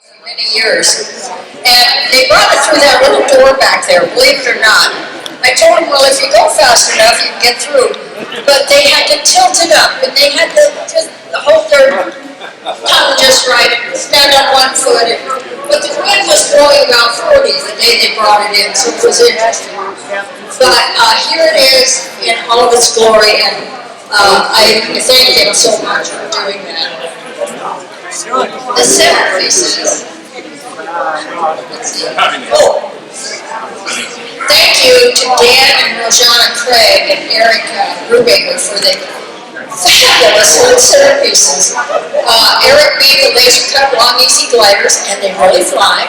for many years. And they brought it through that little door back there, believe it or not. I told them, well, if you go fast enough, you can get through. But they had to tilt it up, and they had to just hold their tongue just right, and stand on one foot. But the wind was blowing about 40 the day they brought it in, so it was interesting. But here it is in all of its glory, and I thank them so much for doing that. The centerpieces. Oh. Thank you to Dan and Rojana Craig and Eric Brubaker for the fabulous little centerpieces. Eric made the laser cut long easy gliders, and they really fly.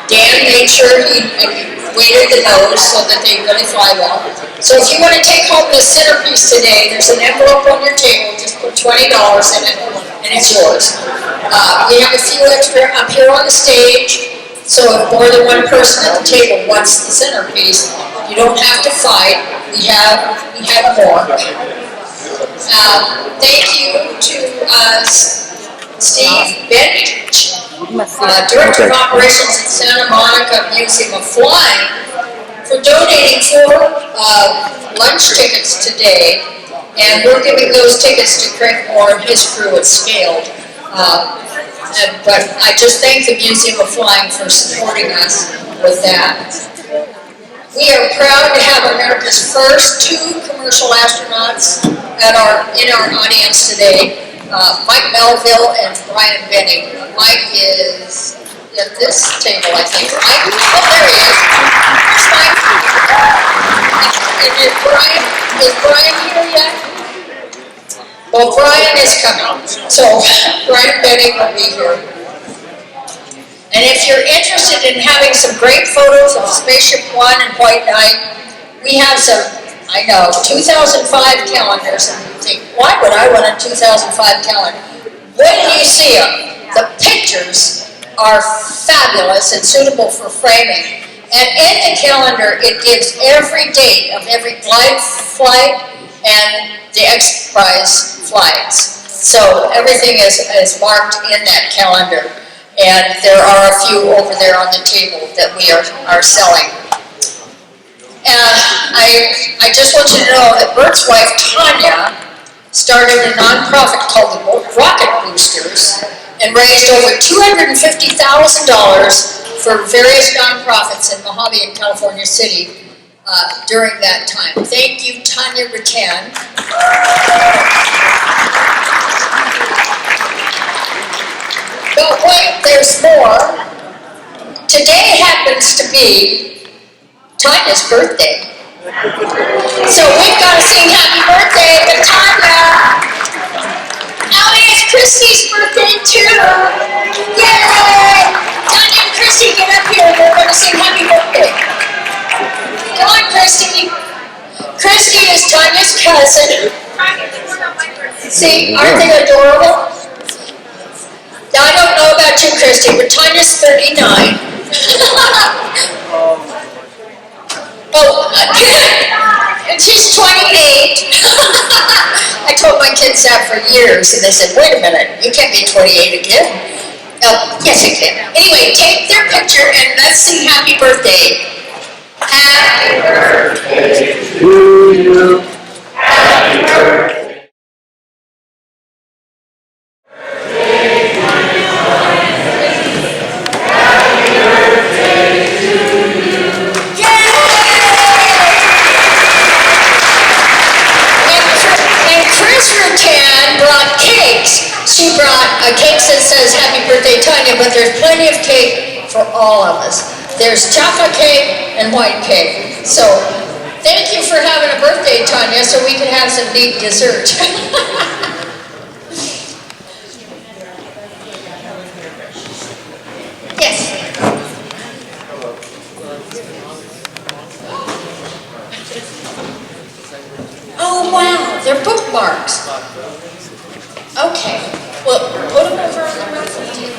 Dan made sure he weighted the nose so that they really fly well. So if you want to take home this centerpiece today, there's an envelope on your table. Just put $20 in it, and it's yours. We have a few extra up here on the stage. So if more than one person at the table wants the centerpiece, you don't have to fight. We have more. Thank you to Steve Bench, Director of Operations at Santa Monica Museum of Flying, for donating 4 lunch tickets today. And we're giving those tickets to Craig Moore and his crew at Scaled. But I just thank the Museum of Flying for supporting us with that. We are proud to have America's first 2 commercial astronauts in our audience today, Mike Melville and Brian Benning. Mike is at this table, I think. Mike, oh, there he is. Where's Mike? Is Brian here yet? Well, Brian is coming, so Brian Benning will be here. And if you're interested in having some great photos of Spaceship One and White Knight, we have some, 2005 calendars. And you think, why would I want a 2005 calendar? When you see them, the pictures are fabulous and suitable for framing. And in the calendar, it gives every date of every glide flight and the X Prize flights. So everything is marked in that calendar. And there are a few over there on the table that we are selling. And I just want you to know that Bert's wife, Tanya, started a nonprofit called the Rocket Boosters and raised over $250,000 for various nonprofits in Mohave and California City during that time. Thank you, Tanya Rattan. But wait, there's more. Today happens to be Tanya's birthday. So we've got to sing happy birthday to Tanya. Oh, it's Christy's birthday too. Yay! Tanya and Christy, get up here. We're going to sing happy birthday. Come on, Christy. Christy is Tanya's cousin. See, aren't they adorable? Now, I don't know about you, Christy, but Tanya's 39. And she's 28. I told my kids that for years, and they said, wait a minute, you can't be 28 again. Yes, you can. Anyway, take their picture and let's sing happy birthday. Happy birthday to you. Happy birthday. She brought a cake that says happy birthday Tanya, but there's plenty of cake for all of us. There's chocolate cake and white cake. So thank you for having a birthday, Tanya, so we can have some neat dessert. Yes. Oh wow, they're bookmarks. Okay. Well, put them over on the raffle table.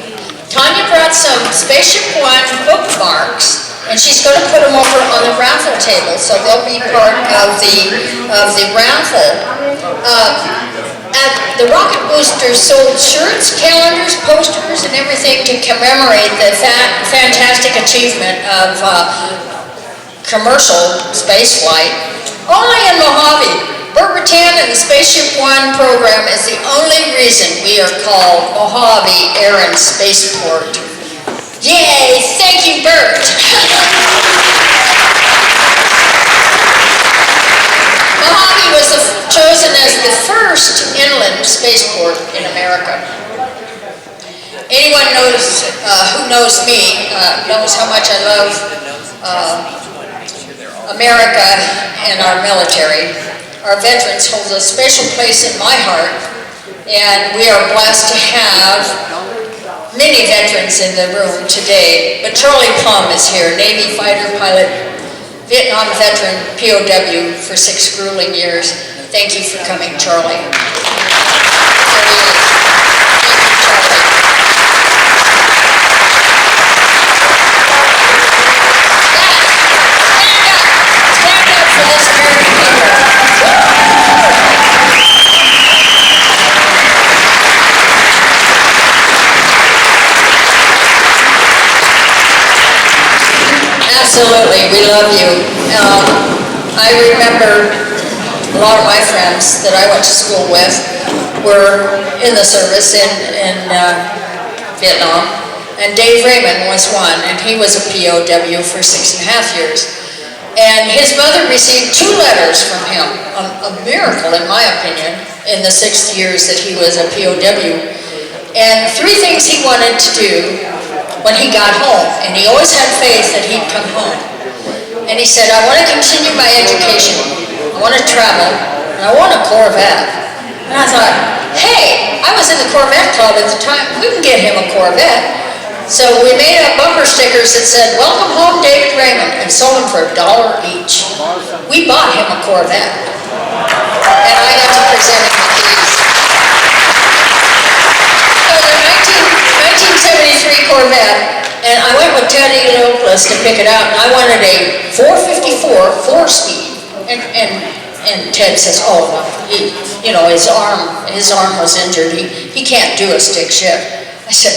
Tanya brought some Spaceship One bookmarks, and she's going to put them over on the raffle table, so they'll be part of the raffle. The rocket boosters sold shirts, calendars, posters, and everything to commemorate the fantastic achievement of commercial spaceflight. Only in Mohave, Berbertan and the Spaceship One program is the only reason we are called Mohave Air and Spaceport. Yay! Thank you, Bert! Mohave was chosen as the first inland spaceport in America. Anyone knows who knows me knows how much I love America and our military. Our veterans hold a special place in my heart, and we are blessed to have many veterans in the room today. But Charlie Plum is here, Navy fighter pilot, Vietnam veteran, POW for 6 grueling years. Thank you for coming, Charlie. There he is. Thank you, Charlie. Stand up for this American people. Absolutely, we love you. I remember a lot of my friends that I went to school with were in the service in Vietnam, and Dave Raymond was one, and he was a POW for 6.5 years. And his mother received 2 letters from him, a miracle in my opinion, in the 6 years that he was a POW. And 3 things he wanted to do when he got home, and he always had faith that he'd come home. And he said, I want to continue my education, I want to travel, and I want a Corvette. And I thought, hey, I was in the Corvette Club at the time, we can get him a Corvette. So we made up bumper stickers that said, welcome home, David Raymond, and sold them for $1 each. We bought him a Corvette. And I got to present him with these. So the 1973 Corvette, and I went with Teddy Lopez to pick it out, and I wanted a 454 4-speed. And Ted says, oh, you know, his arm was injured. He can't do a stick shift. I said,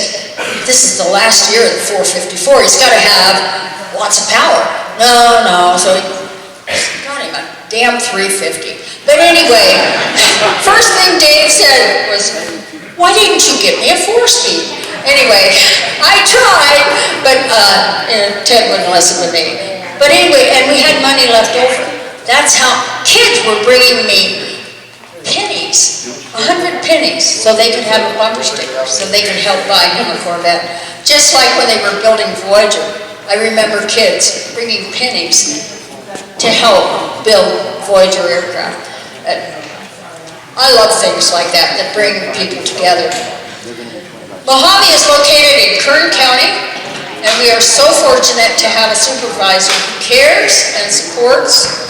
this is the last year of the 454. He's got to have lots of power. No. So he got him a damn 350. But anyway, first thing Dave said was, why didn't you get me a 4-speed? Anyway, I tried, but Ted wouldn't listen to me. But anyway, and we had money left over. That's how kids were bringing me pennies, 100 pennies, so they could have a bumper sticker, so they could help buy him a Corvette. Just like when they were building Voyager, I remember kids bringing pennies to help build Voyager aircraft. I love things like that bring people together. Mohave is located in Kern County, and we are so fortunate to have a supervisor who cares and supports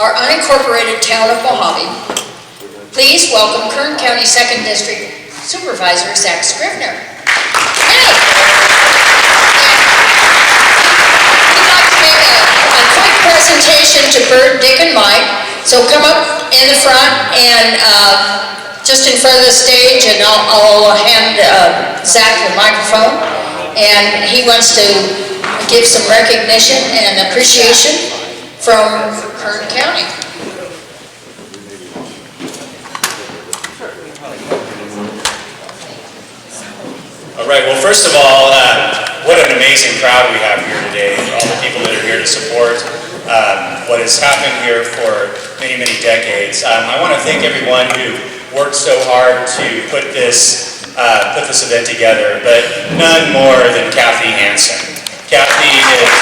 our unincorporated town of Mohave. Please welcome Kern County 2nd District Supervisor Zach Scrivener. Hey! We'd like to make a quick presentation to Bert, Dick, and Mike. So come up in the front and just in front of the stage, and I'll hand Zach the microphone. And he wants to give some recognition and appreciation from Kern County. All right, well, first of all, what an amazing crowd we have here today, all the people that are here to support what has happened here for many, many decades. I want to thank everyone who worked so hard to put this event together, but none more than Kathy Hansen. Kathy is...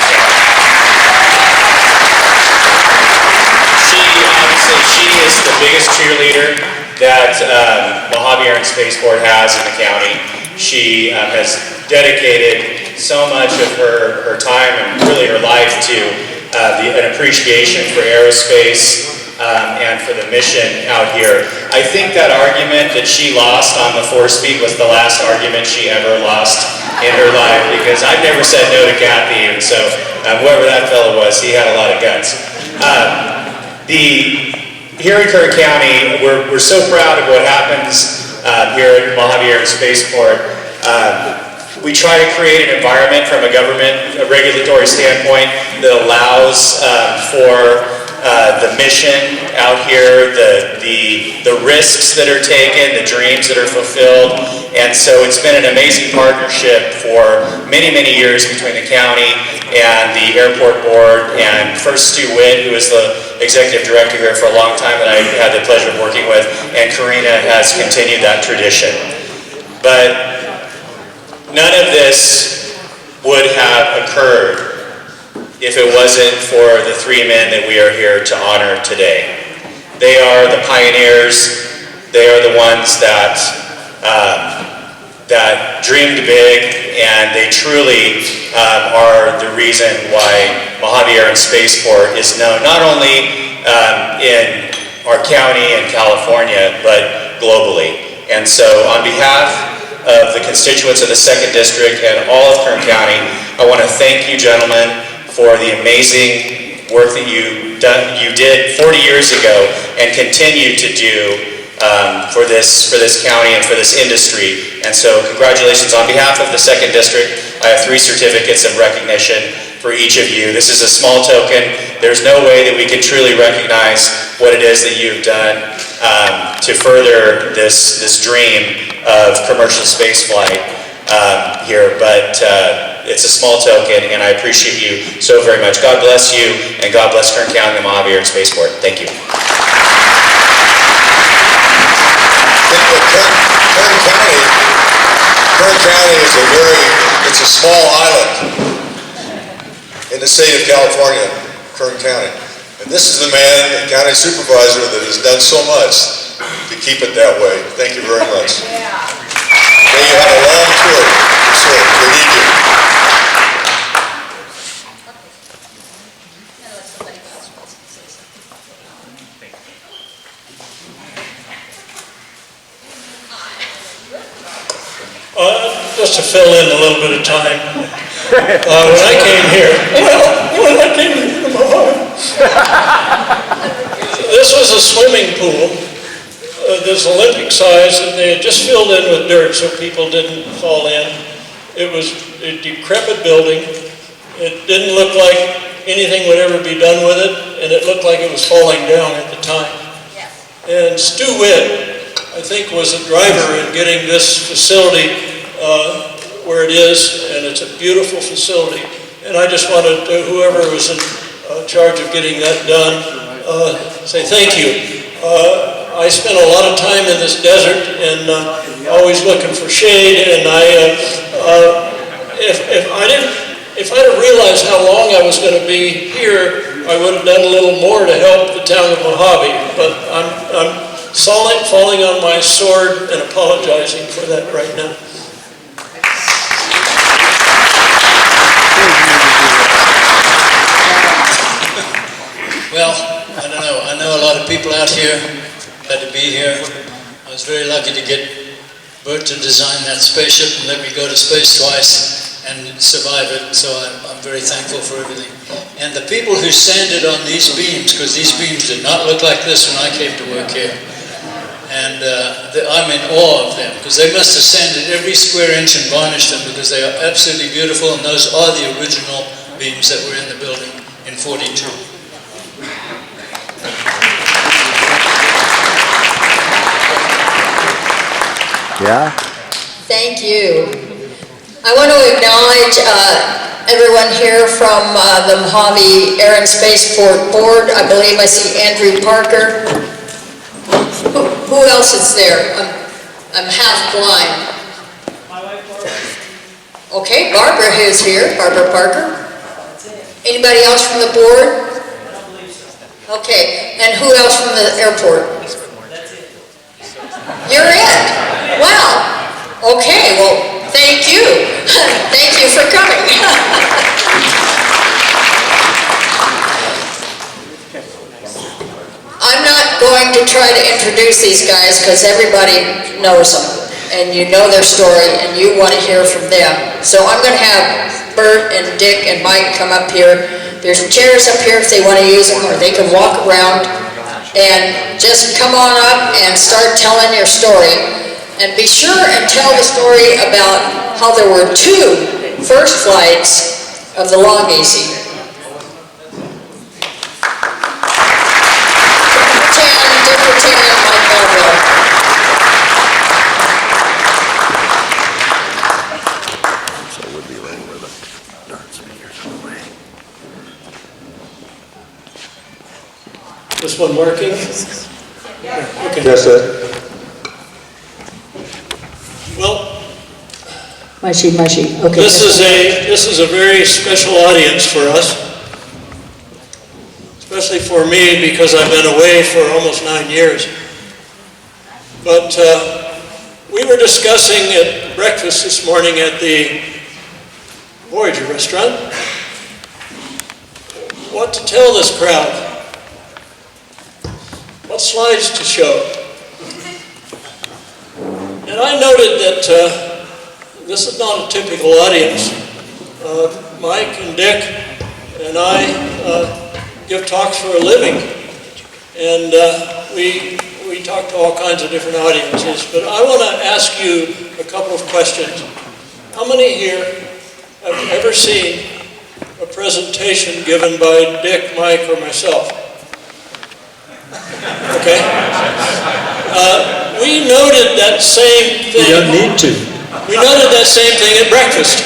She is the biggest cheerleader that Mohave Air and Spaceport has in the county. She has dedicated so much of her time and really her life to an appreciation for aerospace and for the mission out here. I think that argument that she lost on the 4-speed was the last argument she ever lost in her life, because I've never said no to Kathy, and so whoever that fellow was, he had a lot of guts. here in Kern County, we're so proud of what happens here at Mohave Air and Spaceport. We try to create an environment from a government, a regulatory standpoint that allows for the mission out here, the risks that are taken, the dreams that are fulfilled. And so it's been an amazing partnership for many, many years between the county and the airport board, and first Stu Witt, who was the executive director here for a long time that I had the pleasure of working with, and Karina has continued that tradition. But none of this would have occurred if it wasn't for the three men that we are here to honor today. They are the pioneers. They are the ones that dreamed big, and they truly are the reason why Mohave Air and Spaceport is known not only in our county and California, but globally. And so on behalf of the constituents of the 2nd District and all of Kern County, I want to thank you gentlemen for the amazing work that you did 40 years ago and continue to do for this county and for this industry. And so congratulations on behalf of the 2nd District. I have 3 certificates of recognition for each of you. This is a small token. There's no way that we can truly recognize what it is that you've done to further this dream of commercial space flight here, but it's a small token, and I appreciate you so very much. God bless you, and God bless Kern County and Mohave Air and Spaceport. Thank you. Kern County is it's a small island in the state of California, Kern County. And this is the man, the county supervisor, that has done so much to keep it that way. Thank you very much. May you have a long tour. So, we need you. Just to fill in a little bit of time, when I came here, to Mohave, this was a swimming pool, this Olympic size, and they had just filled in with dirt so people didn't fall in. It was a decrepit building. It didn't look like anything would ever be done with it, and it looked like it was falling down at the time. And Stu Witt, I think, was a driver in getting this facility where it is, and it's a beautiful facility. And I just wanted whoever was in charge of getting that done, say thank you. I spent a lot of time in this desert and always looking for shade, and if I'd have realized how long I was going to be here, I would have done a little more to help the town of Mohave. But I'm falling on my sword and apologizing for that right now. Well, I don't know. I know a lot of people out here had to be here. I was very lucky to get Bert to design that spaceship and let me go to space twice and survive it. So I'm very thankful for everything. And the people who sanded on these beams, because these beams did not look like this when I came to work here. And I'm in awe of them, because they must have sanded every square inch and varnished them, because they are absolutely beautiful, and those are the original beams that were in the building in '42. Yeah. Thank you. I want to acknowledge everyone here from the Mohave Air and Spaceport Board. I believe I see Andrew Parker. Who else is there? I'm half blind. Okay, Barbara is here, Barbara Parker. Anybody else from the board? Okay, and who else from the airport? You're it. Wow. Okay, well, thank you. Thank you for coming. I'm not going to try to introduce these guys because everybody knows them and you know their story and you want to hear from them. So I'm going to have Bert and Dick and Mike come up here. There's chairs up here if they want to use them, or they can walk around And just come on up and start telling your story. And be sure and tell the story about how there were 2 first flights of the Long Easy. Dick Pretend, Mike Melville. So we'll be right where the darn speakers are away. This one working? Okay. Yes, sir. Well, Mushy, okay. this is a very special audience for us, especially for me because I've been away for almost 9 years. But we were discussing at breakfast this morning at the Voyager restaurant what to tell this crowd, what slides to show. And I noted that this is not a typical audience. Mike and Dick and I give talks for a living, and we talk to all kinds of different audiences. But I want to ask you a couple of questions. How many here have ever seen a presentation given by Dick, Mike, or myself? Okay. We noted that same thing. You don't need to. We noted that same thing at breakfast.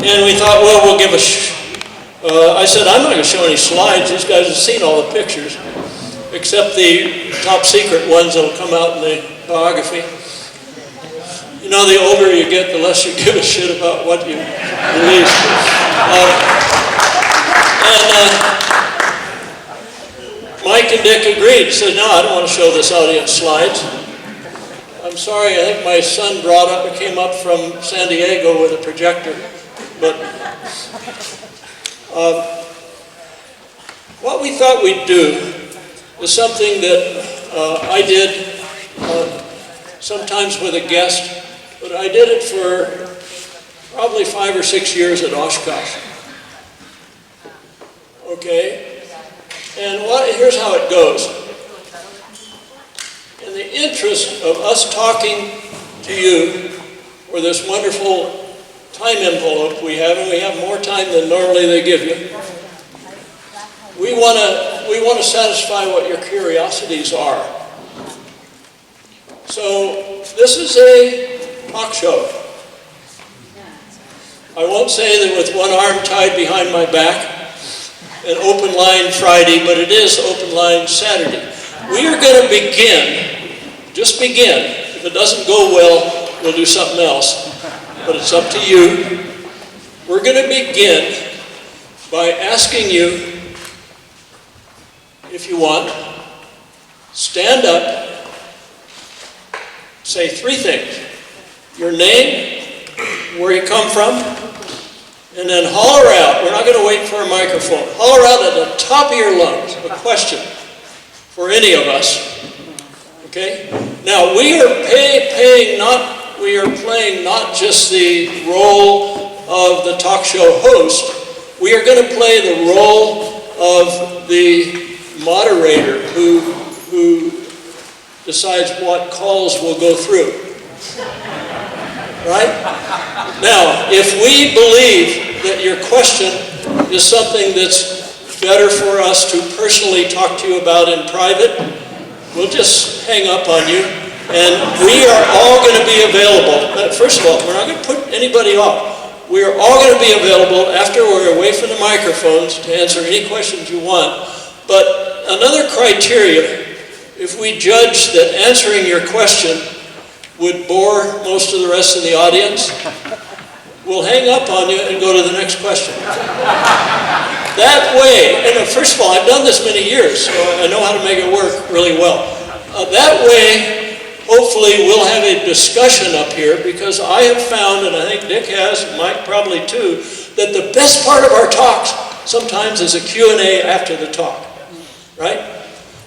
And we thought, well, we'll give I said, I'm not going to show any slides. These guys have seen all the pictures, except the top secret ones that'll come out in the biography. You know, the older you get, the less you give a shit about what you release. Mike and Dick agreed, said, no, I don't want to show this audience slides. I'm sorry, I think my son came up from San Diego with a projector. But what we thought we'd do is something that I did sometimes with a guest, but I did it for probably 5 or 6 years at Oshkosh. Okay? And here's how it goes. In the interest of us talking to you for this wonderful time envelope we have, and we have more time than normally they give you, we want to satisfy what your curiosities are. So this is a talk show. I won't say that with one arm tied behind my back, an open line Friday, but it is open line Saturday. We are going to begin, just begin. If it doesn't go well, we'll do something else, but it's up to you. We're going to begin by asking you, if you want, stand up, say 3 things. Your name, where you come from, and then holler out. We're not going to wait for a microphone. Holler out at the top of your lungs a question for any of us. Okay? Now we are we are playing not just the role of the talk show host. We are going to play the role of the moderator who decides what calls will go through. Right? Now, if we believe that your question is something that's better for us to personally talk to you about in private, we'll just hang up on you, and we are all going to be available. First of all, we're not going to put anybody off. We are all going to be available after we're away from the microphones to answer any questions you want. But another criteria, if we judge that answering your question would bore most of the rest of the audience, we'll hang up on you and go to the next question. That way, and first of all, I've done this many years, so I know how to make it work really well. That way, hopefully we'll have a discussion up here, because I have found, and I think Dick has, and Mike probably too, that the best part of our talks sometimes is a Q&A after the talk, right?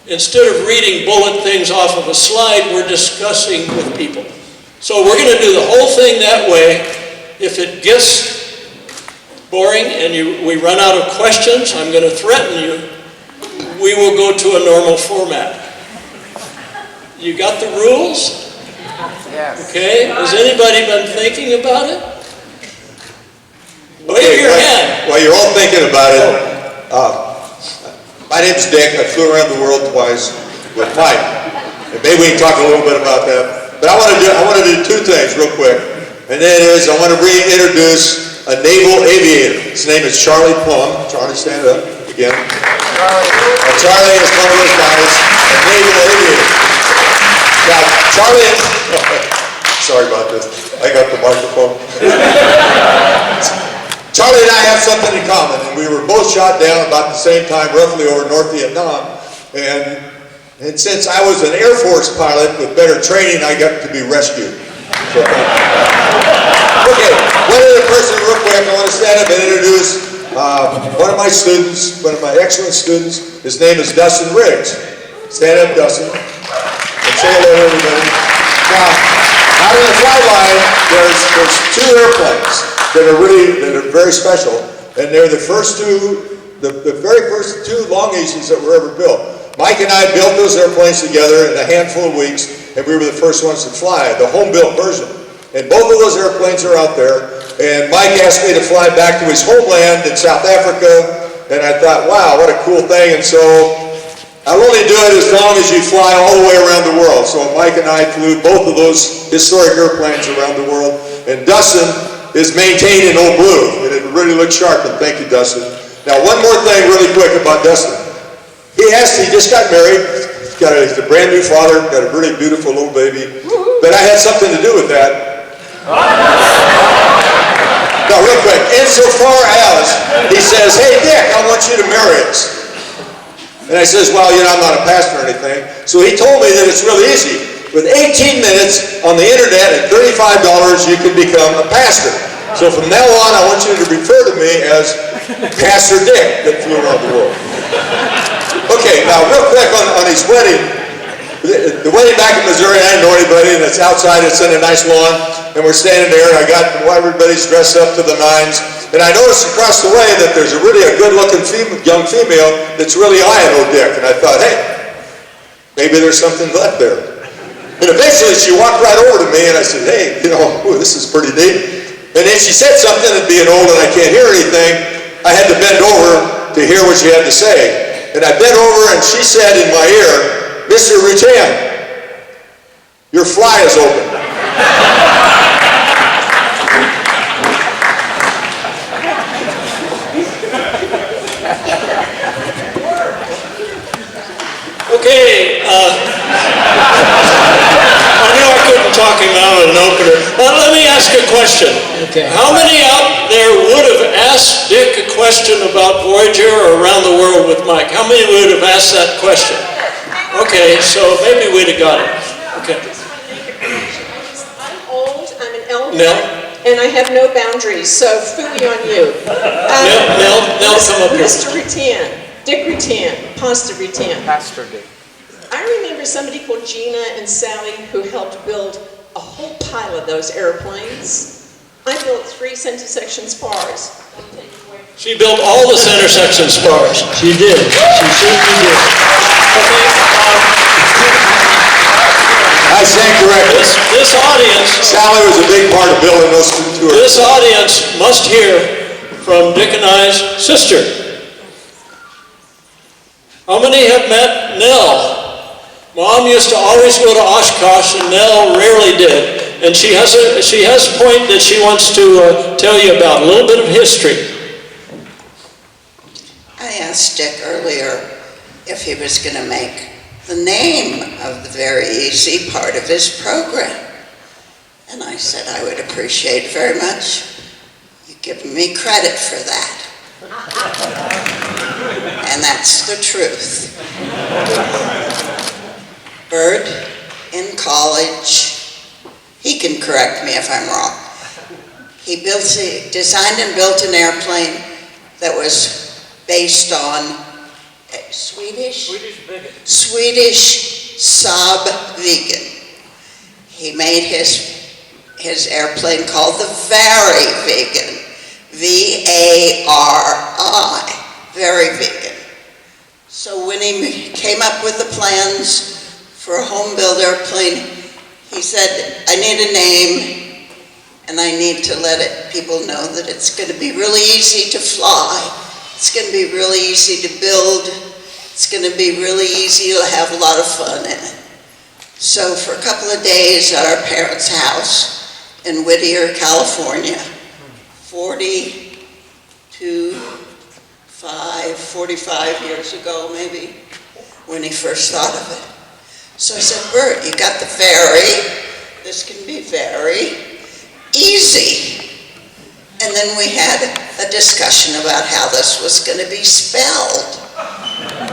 Instead of reading bullet things off of a slide, we're discussing with people. So we're going to do the whole thing that way. If it gets boring and we run out of questions, I'm going to threaten you we will go to a normal format. You got the rules? Yes. Okay, has anybody been thinking about it? Wave Okay, your hand. while you're all thinking about it, my name's Dick. I flew around the world twice with Mike. And maybe we can talk a little bit about that. But I want to do two things real quick. And that is, I want to reintroduce a naval aviator. His name is Charlie Plum. Charlie, stand up again. Charlie is one of those guys, a naval aviator. Now, Charlie, sorry about this. I got the microphone. Charlie and I have something in common, and we were both shot down about the same time, roughly over North Vietnam. And since I was an Air Force pilot with better training, I got to be rescued. So, okay, one other person real quick, I want to stand up and introduce one of my students, one of my excellent students. His name is Dustin Riggs. Stand up, Dustin. And say hello to everybody. Now, out on the fly line, there's two airplanes that are very special, and they're the very first two Longeases that were ever built. Mike and I built those airplanes together in a handful of weeks, and we were the first ones to fly, the home-built version. And both of those airplanes are out there, and Mike asked me to fly back to his homeland in South Africa, and I thought, wow, what a cool thing. And so I'll only do it as long as you fly all the way around the world. So Mike and I flew both of those historic airplanes around the world, and Dustin is maintained in old blue, and it really looks sharp, and thank you, Dustin. Now, one more thing really quick about Dustin. He just got married, he's a brand new father, got a really beautiful little baby, but I had something to do with that. Now, real quick, insofar as he says, hey, Dick, I want you to marry us. And I says, well, I'm not a pastor or anything. So he told me that it's really easy. With 18 minutes on the internet at $35, you can become a pastor. So from now on, I want you to refer to me as Pastor Dick that flew around the world. Okay, now real quick on his wedding. The wedding back in Missouri, I didn't know anybody, and it's outside, it's in a nice lawn, and we're standing there, and I got everybody's dressed up to the nines, and I noticed across the way that there's a good-looking young female that's really eyeing old Dick, and I thought, hey, maybe there's something left there. And eventually she walked right over to me, and I said, hey, this is pretty neat. And then she said something, and being old and I can't hear anything, I had to bend over to hear what she had to say. And I bent over, and she said in my ear, Mr. Rutan, your fly is open. Okay, I knew I couldn't talk him out of an opener. Let me ask a question. Okay. How many out there would have asked Dick a question about Voyager or Around the World with Mike? How many would have asked that question? Okay, so maybe we'd have got it. Okay. I'm old, I'm an elder, Nell? and I have no boundaries, so phooey on you. Nell, come up here. Mr. Rutan, Dick Rutan, Pasta Rutan. Pastor Dick. I remember somebody called Gina and Sally who helped build a whole pile of those airplanes. I built 3 center section spars. She built all the center section spars. She did. She certainly did. I stand corrected. This audience, Sally was a big part of building those two tours. this audience must hear from Dick and I's sister. How many have met Nell? Mom used to always go to Oshkosh, and Nell rarely did. And she has a point that she wants to tell you about, a little bit of history. I asked Dick earlier if he was going to make the name of the Very Easy part of his program. And I said I would appreciate very much you giving me credit for that. And that's the truth. Bird, in college, he can correct me if I'm wrong. He designed and built an airplane that was based on Swedish Saab vegan. He made his airplane called the Very Vegan, V-A-R-I, Very Vegan. So when he came up with the plans for a home-built airplane, he said, I need a name, and I need to let people know that it's going to be really easy to fly. It's going to be really easy to build. It's going to be really easy to have a lot of fun in it. So for a couple of days at our parents' house in Whittier, California, 45 years ago maybe, when he first thought of it. So I said, Bert, you got the ferry. This can be very easy. And then we had a discussion about how this was going to be spelled.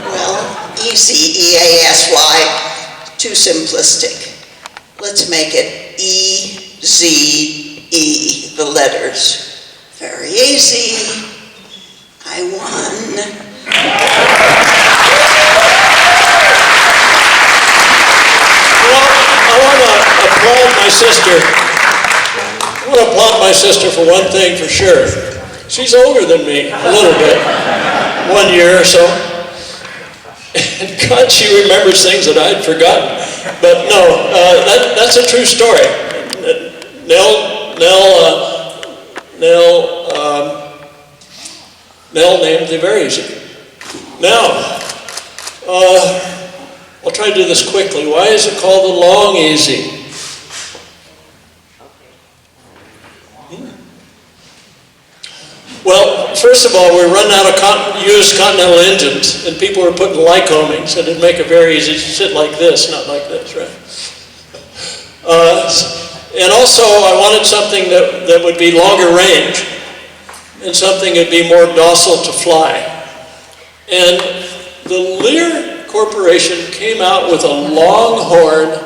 Well, easy, E-A-S-Y, too simplistic. Let's make it E-Z-E, the letters. Very easy. I won. Well, I want to applaud my sister. I want to applaud my sister for one thing for sure. She's older than me, a little bit, 1 year or so. And God, she remembers things that I'd forgotten. But no, that's a true story. Nell named the very easy. Now, I'll try to do this quickly. Why is it called the long easy? Well, first of all, we're running out of used Continental engines, and people were putting Lycoming, so it'd make it very easy to sit like this, not like this, right? And also, I wanted something that would be longer range, and something that would be more docile to fly. And the Lear Corporation came out with a Longhorn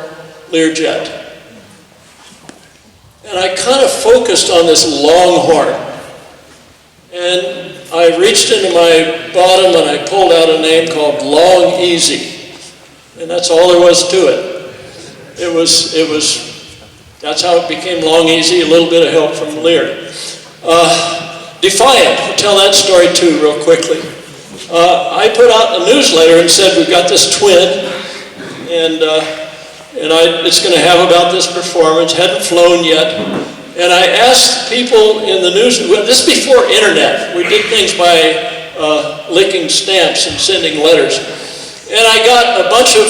Learjet. And I kind of focused on this Longhorn. And I reached into my bottom and I pulled out a name called Long Easy. And that's all there was to it. That's how it became Long Easy, a little bit of help from Lear. Defiant, I'll tell that story too real quickly. I put out a newsletter and said we've got this twin and it's going to have about this performance, hadn't flown yet. And I asked people in the news, this is before internet, we did things by licking stamps and sending letters. And I got a bunch of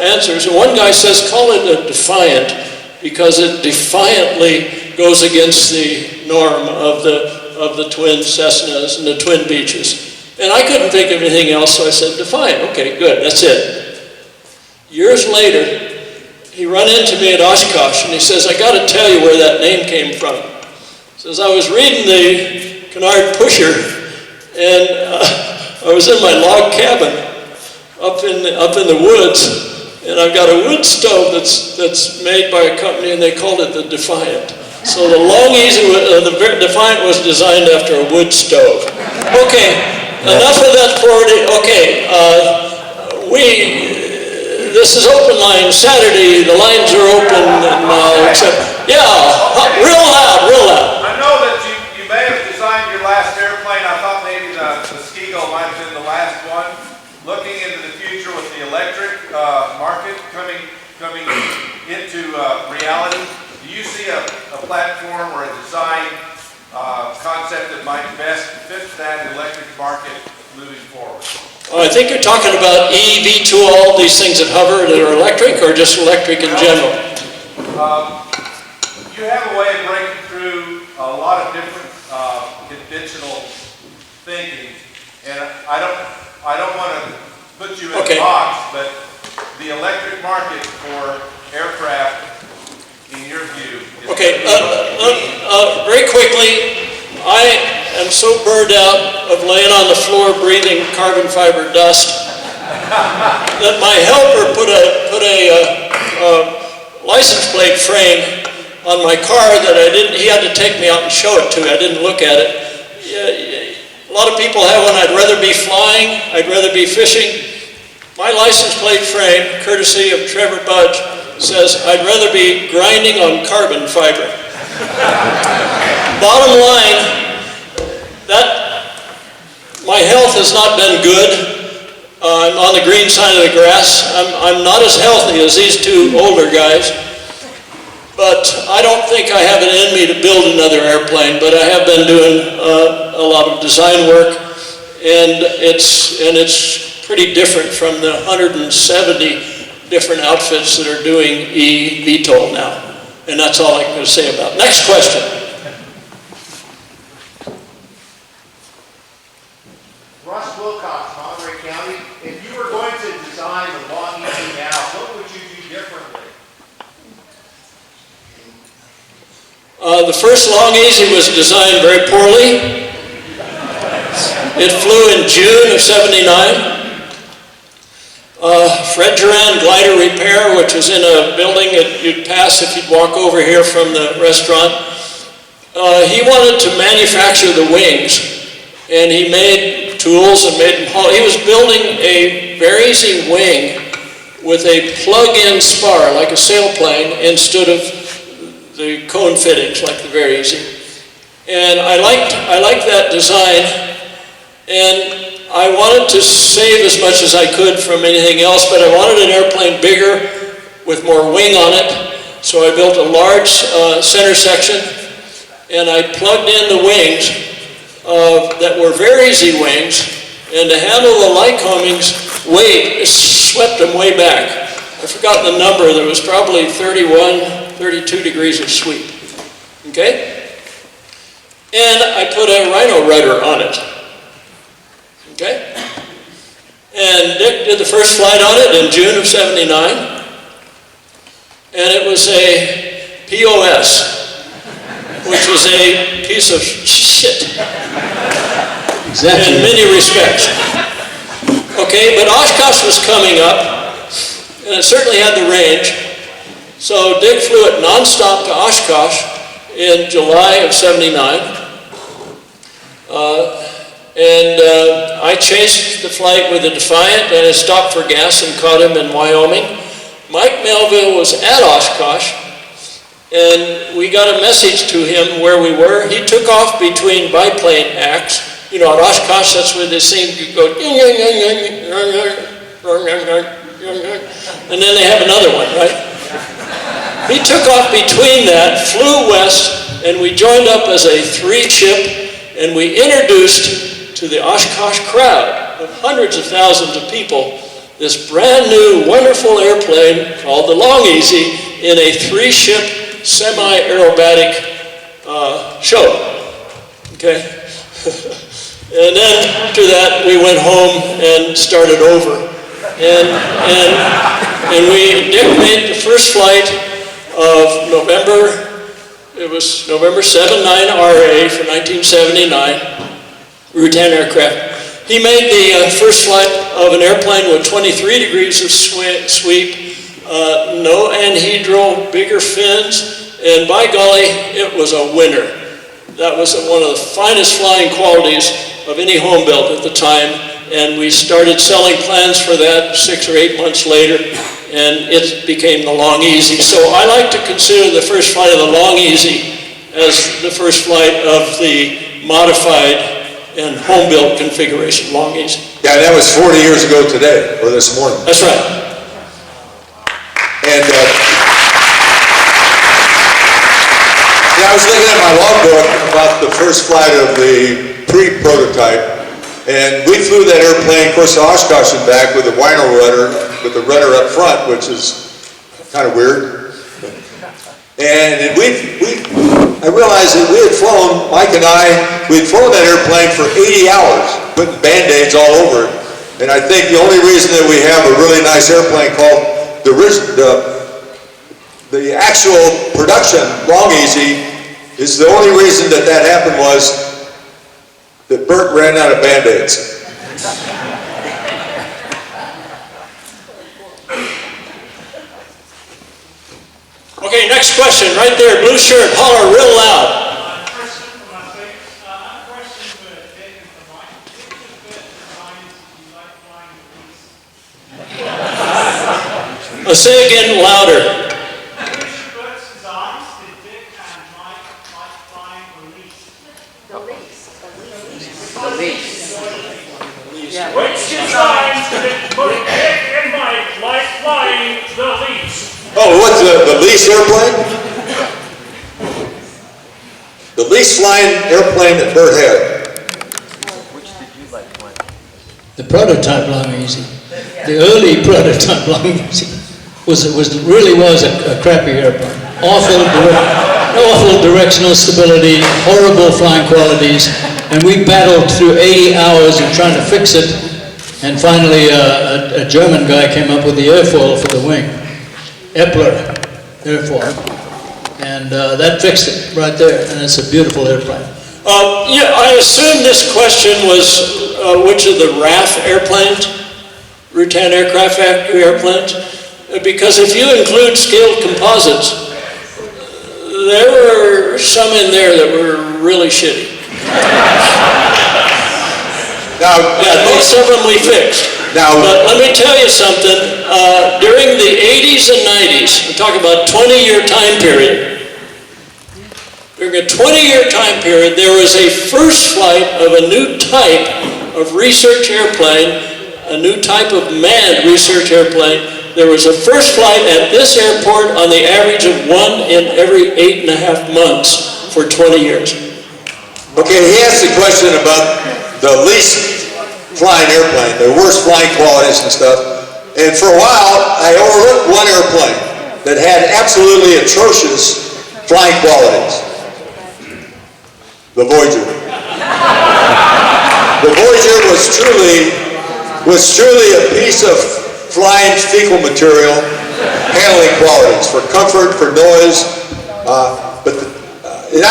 answers, and one guy says, call it a Defiant, because it defiantly goes against the norm of the twin Cessnas and the twin Beaches. And I couldn't think of anything else, so I said, Defiant, okay, good, that's it. Years later, he ran into me at Oshkosh, and he says, I got to tell you where that name came from. He says, I was reading the Canard Pusher, and I was in my log cabin up in the woods, and I've got a wood stove that's made by a company, and they called it the Defiant. So the Long Easy, the Defiant was designed after a wood stove. Okay, enough of that forwarding. Okay, this is open line Saturday. The lines are open now, except, yeah, real loud. I know that you may have designed your last airplane. I thought maybe the Ski-Gull might have been the last one. Looking into the future with the electric market coming into reality, do you see a platform or a design concept that might best fit that electric market moving forward? I think you're talking about V2, all these things that hover that are electric, or just electric in general? You have a way of breaking through a lot of different conventional thinking, and I don't want to put you in a box, but the electric market for aircraft, in your view, is very quickly, I am so burned out of laying on the floor breathing carbon fiber dust that my helper put a license plate frame on my car that he had to take me out and show it to me. I didn't look at it. A lot of people have one, I'd rather be flying, I'd rather be fishing. My license plate frame, courtesy of Trevor Budge, says I'd rather be grinding on carbon fiber. Bottom line, my health has not been good. I'm on the green side of the grass. I'm not as healthy as these two older guys, but I don't think I have it in me to build another airplane, but I have been doing a lot of design work, and it's pretty different from the 170 different outfits that are doing eVTOL now. And that's all I'm going to say about it. Next question. Russ Wilcox, Monterey County. If you were going to design the Long Easy now, what would you do differently? The first Long Easy was designed very poorly. It flew in June of '79. Fred Duran Glider Repair, which was in a building that you'd pass if you'd walk over here from the restaurant. He wanted to manufacture the wings, and he made tools and made them hollow. He was building a very easy wing with a plug-in spar, like a sailplane, instead of the cone fittings, like the Very Easy. And I liked that design, and I wanted to save as much as I could from anything else, but I wanted an airplane bigger with more wing on it, so I built a large center section, and I plugged in the wings that were Very Easy wings, and to handle the Lycoming's weight, it swept them way back. I forgot the number. There was probably 31, 32 degrees of sweep. Okay? And I put a Rhino rudder on it. Okay? And Dick did the first flight on it in June of '79. And it was a POS, which was a piece of shit. Exactly. In many respects. Okay, but Oshkosh was coming up, and it certainly had the range. So Dick flew it nonstop to Oshkosh in July of '79. I chased the flight with a Defiant, and I stopped for gas and caught him in Wyoming. Mike Melville was at Oshkosh, and we got a message to him where we were. He took off between biplane acts. You know, at Oshkosh, that's where they seem to go, and then they have another one, right? He took off between that, flew west, and we joined up as a 3-ship, and we introduced to the Oshkosh crowd of hundreds of thousands of people this brand new, wonderful airplane called the Long Easy in a 3-ship semi-aerobatic show. Okay? And then after that, we went home and started over. And Dick made the first flight of it was November 7-9 RA for 1979. Route 10 aircraft. He made the first flight of an airplane with 23 degrees of sweep, no anhedral, bigger fins, and by golly, it was a winner. That was one of the finest flying qualities of any home built at the time, and we started selling plans for that 6 or 8 months later, and it became the Long Easy. So I like to consider the first flight of the Long Easy as the first flight of the modified and home-built configuration, Long Easy. Yeah, that was 40 years ago today, or this morning. That's right. And I was looking at my logbook about the first flight of the pre-prototype, and we flew that airplane, of course, to Oshkosh and back with a Wino rudder, with the rudder up front, which is kind of weird. And I realized that we had flown, Mike and we had flown that airplane for 80 hours, putting Band-Aids all over it. And I think the only reason that we have a really nice airplane called the actual production, Long Easy, is the only reason that happened was that Bert ran out of Band-Aids. Okay, next question, right there, blue shirt, holler real loud. Say again louder. Which designs did was the least airplane? The least flying airplane that Bert had. The prototype Long Easy, the early prototype Long Easy, really was a crappy airplane. Awful directional stability, horrible flying qualities, and we battled through 80 hours of trying to fix it, and finally a German guy came up with the airfoil for the wing, Epler airfoil, and that fixed it right there, and it's a beautiful airplane. Yeah, I assume this question was which of the RAF airplanes, Rutan Aircraft Factory airplanes, because if you include scaled composites, there were some in there that were really shitty. Now, and most of them we fixed. Now, but let me tell you something, during the 80s and 90s, I'm talking about 20-year time period, during a 20-year time period, there was a first flight of a new type of research airplane, a new type of manned research airplane. There was a first flight at this airport on the average of 1 in every 8.5 months for 20 years. Okay, he asked the question about the least flying airplane, the worst flying qualities and stuff. And for a while, I overlooked one airplane that had absolutely atrocious flying qualities. The Voyager. The Voyager was truly a piece of flying fecal material, handling qualities for comfort, for noise. And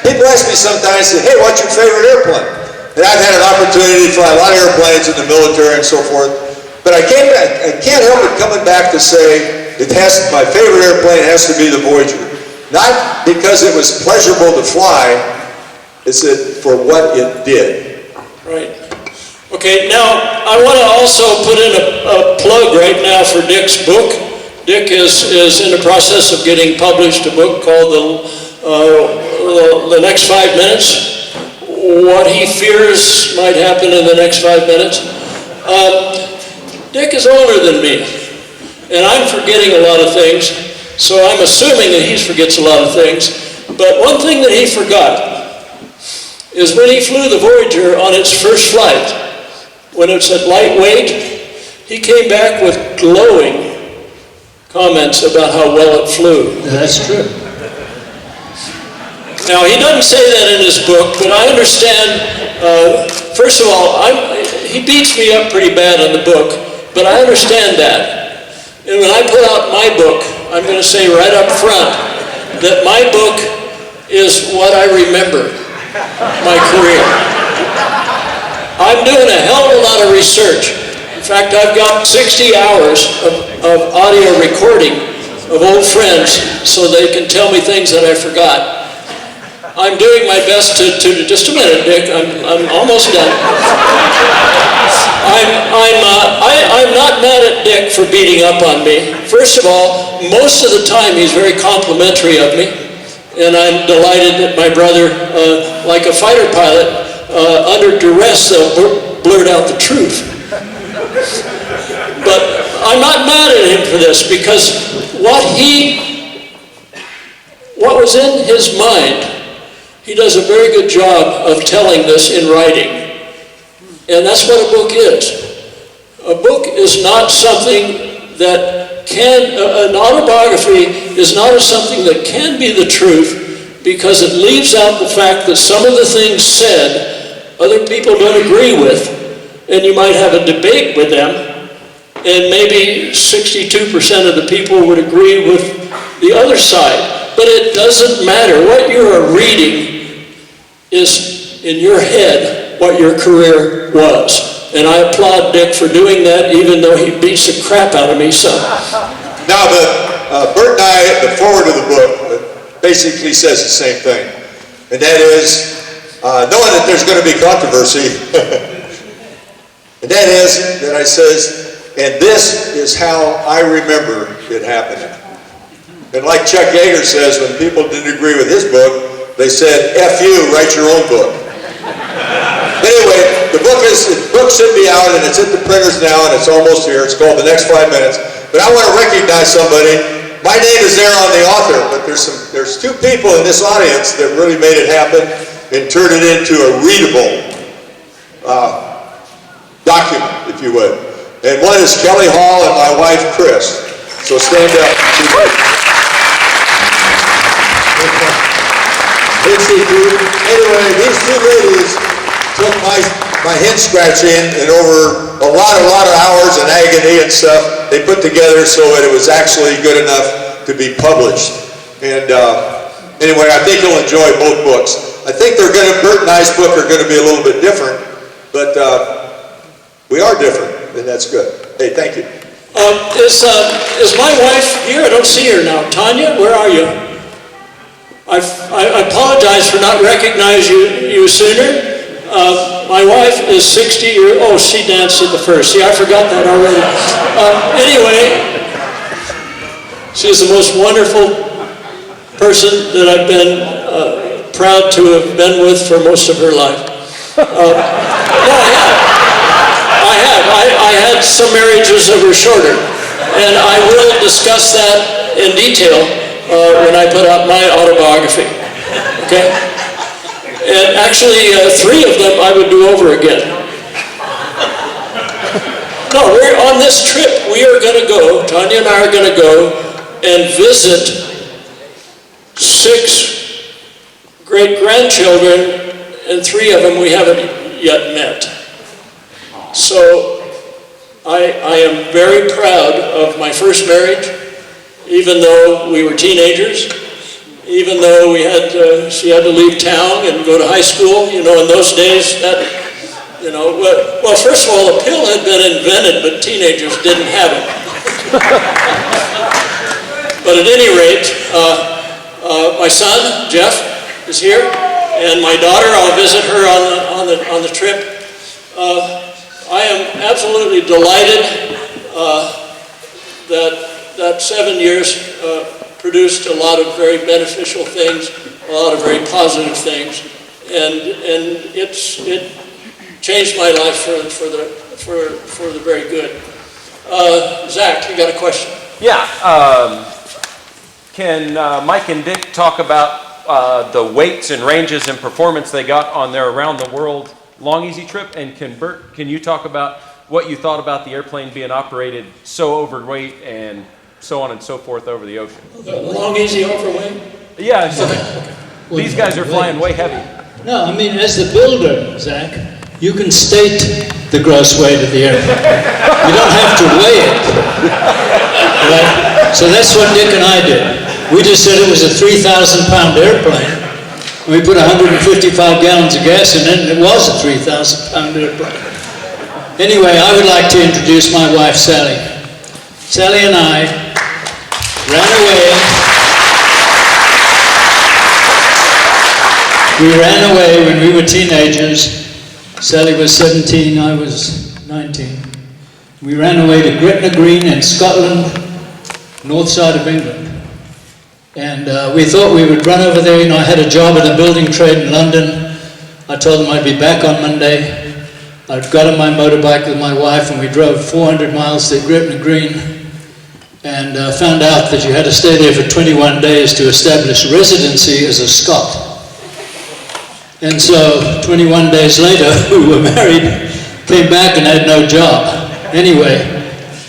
people ask me sometimes, hey, what's your favorite airplane? And I've had an opportunity to fly a lot of airplanes in the military and so forth. But I can't help it coming back to say my favorite airplane has to be the Voyager. Not because it was pleasurable to fly, it's for what it did. Right. Okay, now I want to also put in a plug right now for Dick's book. Dick is in the process of getting published a book called The Next 5 Minutes. What he fears might happen in the next 5 minutes. Dick is older than me, and I'm forgetting a lot of things, so I'm assuming that he forgets a lot of things. But one thing that he forgot is when he flew the Voyager on its first flight, when it's at lightweight, he came back with glowing comments about how well it flew. That's true. Now, he doesn't say that in his book, but I understand, first of all, he beats me up pretty bad on the book, but I understand that. And when I put out my book, I'm going to say right up front that my book is what I remember my career. I'm doing a hell of a lot of research. In fact, I've got 60 hours of audio recording of old friends so they can tell me things that I forgot. I'm doing my best to just a minute, Dick, I'm almost done. I'm not mad at Dick for beating up on me. First of all, most of the time he's very complimentary of me. And I'm delighted that my brother, like a fighter pilot, under duress, they'll blurt out the truth. But I'm not mad at him for this, because what was in his mind, he does a very good job of telling this in writing. And that's what a book is. A book is not something that an autobiography is not something that can be the truth, because it leaves out the fact that some of the things said other people don't agree with, and you might have a debate with them, and maybe 62% of the people would agree with the other side. But it doesn't matter. What you're reading is, in your head, what your career was. And I applaud Dick for doing that, even though he beats the crap out of me some. Now, Bert and I, the forward of the book, basically says the same thing. And that is, knowing that there's going to be controversy, and that is that I says, and this is how I remember it happening. And like Chuck Yeager says, when people didn't agree with his book, they said, F you, write your own book. Anyway, the book should be out, and it's at the printers now, and it's almost here. It's called The Next 5 Minutes. But I want to recognize somebody my name is there on the author, but there's two people in this audience that really made it happen and turned it into a readable document, if you would. And one is Kelly Hall and my wife, Chris. So stand up. Anyway, these two ladies took my head scratching and over a lot of hours and agony and stuff, they put together so that it was actually good enough to be published. And anyway, I think you'll enjoy both books. I think Bert and I's book are going to be a little bit different, but we are different, and that's good. Hey, thank you. Is my wife here? I don't see her now. Tanya, where are you? I apologize for not recognizing you sooner. My wife is 60 years old. Oh, she danced at the first. See, I forgot that already. Anyway, she's the most wonderful person that I've been proud to have been with for most of her life. No, I had some marriages that were shorter, and I will discuss that in detail when I put out my autobiography. Okay? And actually, 3 of them I would do over again. No, we're on this trip. We are going to go, Tanya and I are going to go and visit 6 great-grandchildren, and 3 of them we haven't yet met. So I am very proud of my first marriage, even though we were teenagers. Even though she had to leave town and go to high school, in those days, well, first of all, the pill had been invented, but teenagers didn't have it. But at any rate, my son, Jeff, is here, and my daughter, I'll visit her on the trip. I am absolutely delighted that 7 years produced a lot of very beneficial things, a lot of very positive things, and it changed my life for the very good. Zach, you got a question? Yeah. Can Mike and Dick talk about the weights and ranges and performance they got on their around the world Long Easy trip? And Bert, can you talk about what you thought about the airplane being operated so overweight and so on and so forth over the ocean? Long Easy overweight? Yeah, so these guys are flying way heavy. No, I mean, as the builder, Zach, you can state the gross weight of the airplane. You don't have to weigh it. Right? So that's what Dick and I did. We just said it was a 3,000-pound airplane. We put 155 gallons of gas in it, and it was a 3,000-pound airplane. Anyway, I would like to introduce my wife, Sally. Sally and I ran away. We ran away when we were teenagers. Sally was 17, I was 19. We ran away to Gretna Green in Scotland, north side of England. And we thought we would run over there. I had a job at a building trade in London. I told them I'd be back on Monday. I got on my motorbike with my wife and we drove 400 miles to Gretna Green and found out that you had to stay there for 21 days to establish residency as a Scot. And so 21 days later, we were married, came back and had no job. Anyway,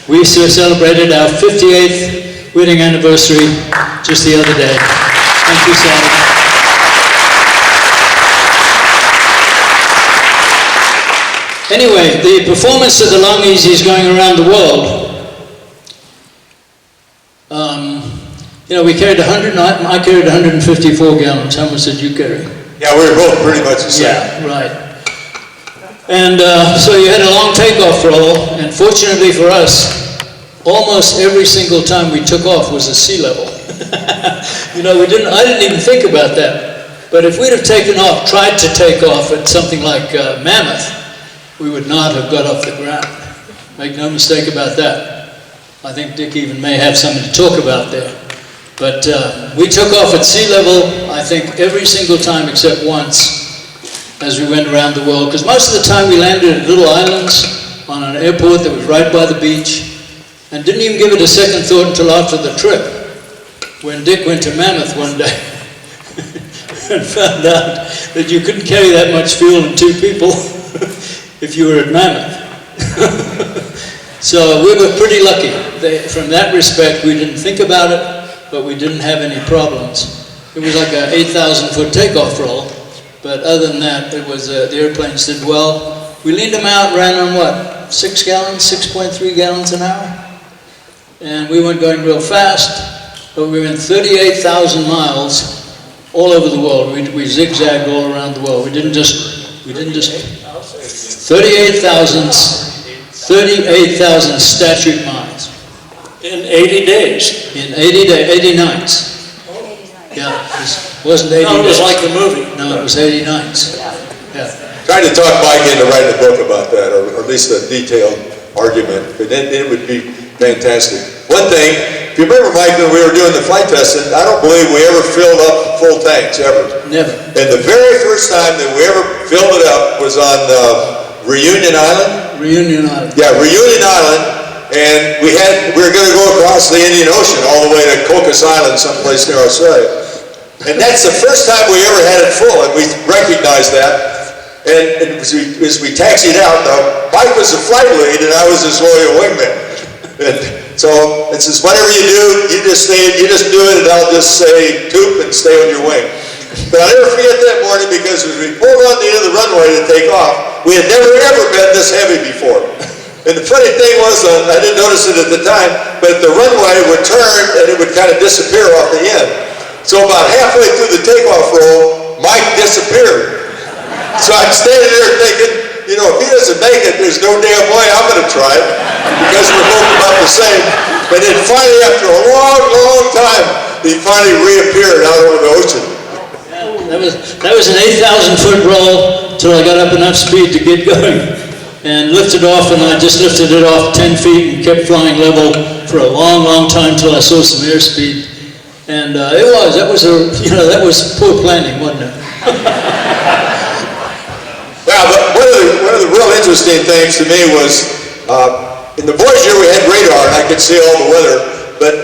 we celebrated our 58th wedding anniversary just the other day. Thank you, Sally. Anyway, the performance of the Long Easies going around the world, we carried I carried 154 gallons. How much did you carry? Yeah, we were both pretty much the same. Yeah, right. And so you had a long takeoff roll, and fortunately for us, almost every single time we took off was at sea level. I didn't even think about that. But if we'd have tried to take off at something like Mammoth, we would not have got off the ground. Make no mistake about that. I think Dick even may have something to talk about there. But we took off at sea level, I think, every single time except once as we went around the world. Because most of the time we landed at little islands on an airport that was right by the beach and didn't even give it a second thought until after the trip. when Dick went to Mammoth one day and found out that you couldn't carry that much fuel in 2 people if you were at Mammoth. So we were pretty lucky. From that respect, we didn't think about it, but we didn't have any problems. It was like an 8,000-foot takeoff roll, but other than that, it was the airplanes did well. We leaned them out, ran on what, 6 gallons, 6.3 gallons an hour, and we weren't going real fast, but we were in 38,000 miles all over the world. We zigzagged all around the world. We didn't just 38,000 statute miles. In 80 days. In 80 nights. Yeah, it wasn't 80 No, it was days. like the movie. No, it was 80 nights. Yeah. Trying to talk Mike into writing a book about that, or at least a detailed argument, but then it would be fantastic. One thing, if you remember, Mike, when we were doing the flight testing, I don't believe we ever filled up full tanks, ever. Never. And the very first time that we ever filled it up was on Reunion Island. Reunion Island. Yeah, Reunion Island, and we were going to go across the Indian Ocean all the way to Cocos Island, someplace near Australia. And that's the first time we ever had it full, and we recognized that. And as we taxied out, Mike was the flight lead, and I was his loyal wingman. And so it says, whatever you do, you just do it, and I'll just say toop and stay on your wing. But I'll never forget that morning, because as we pulled on the end of the runway to take off, we had never ever been this heavy before. And the funny thing was, I didn't notice it at the time, but the runway would turn and it would kind of disappear off the end. So about halfway through the takeoff roll, Mike disappeared. So I'm standing there thinking, you know, if he doesn't make it, there's no damn way I'm going to try it, because we're both about the same. But then finally, after a long, long time, he finally reappeared out over the ocean. That was an 8,000-foot roll till I got up enough speed to get going, and lifted off, and I just lifted it off 10 feet and kept flying level for a long, long time till I saw some airspeed. And that was poor planning, wasn't it? Well, but one of the real interesting things to me was, in the Voyager we had radar and I could see all the weather, but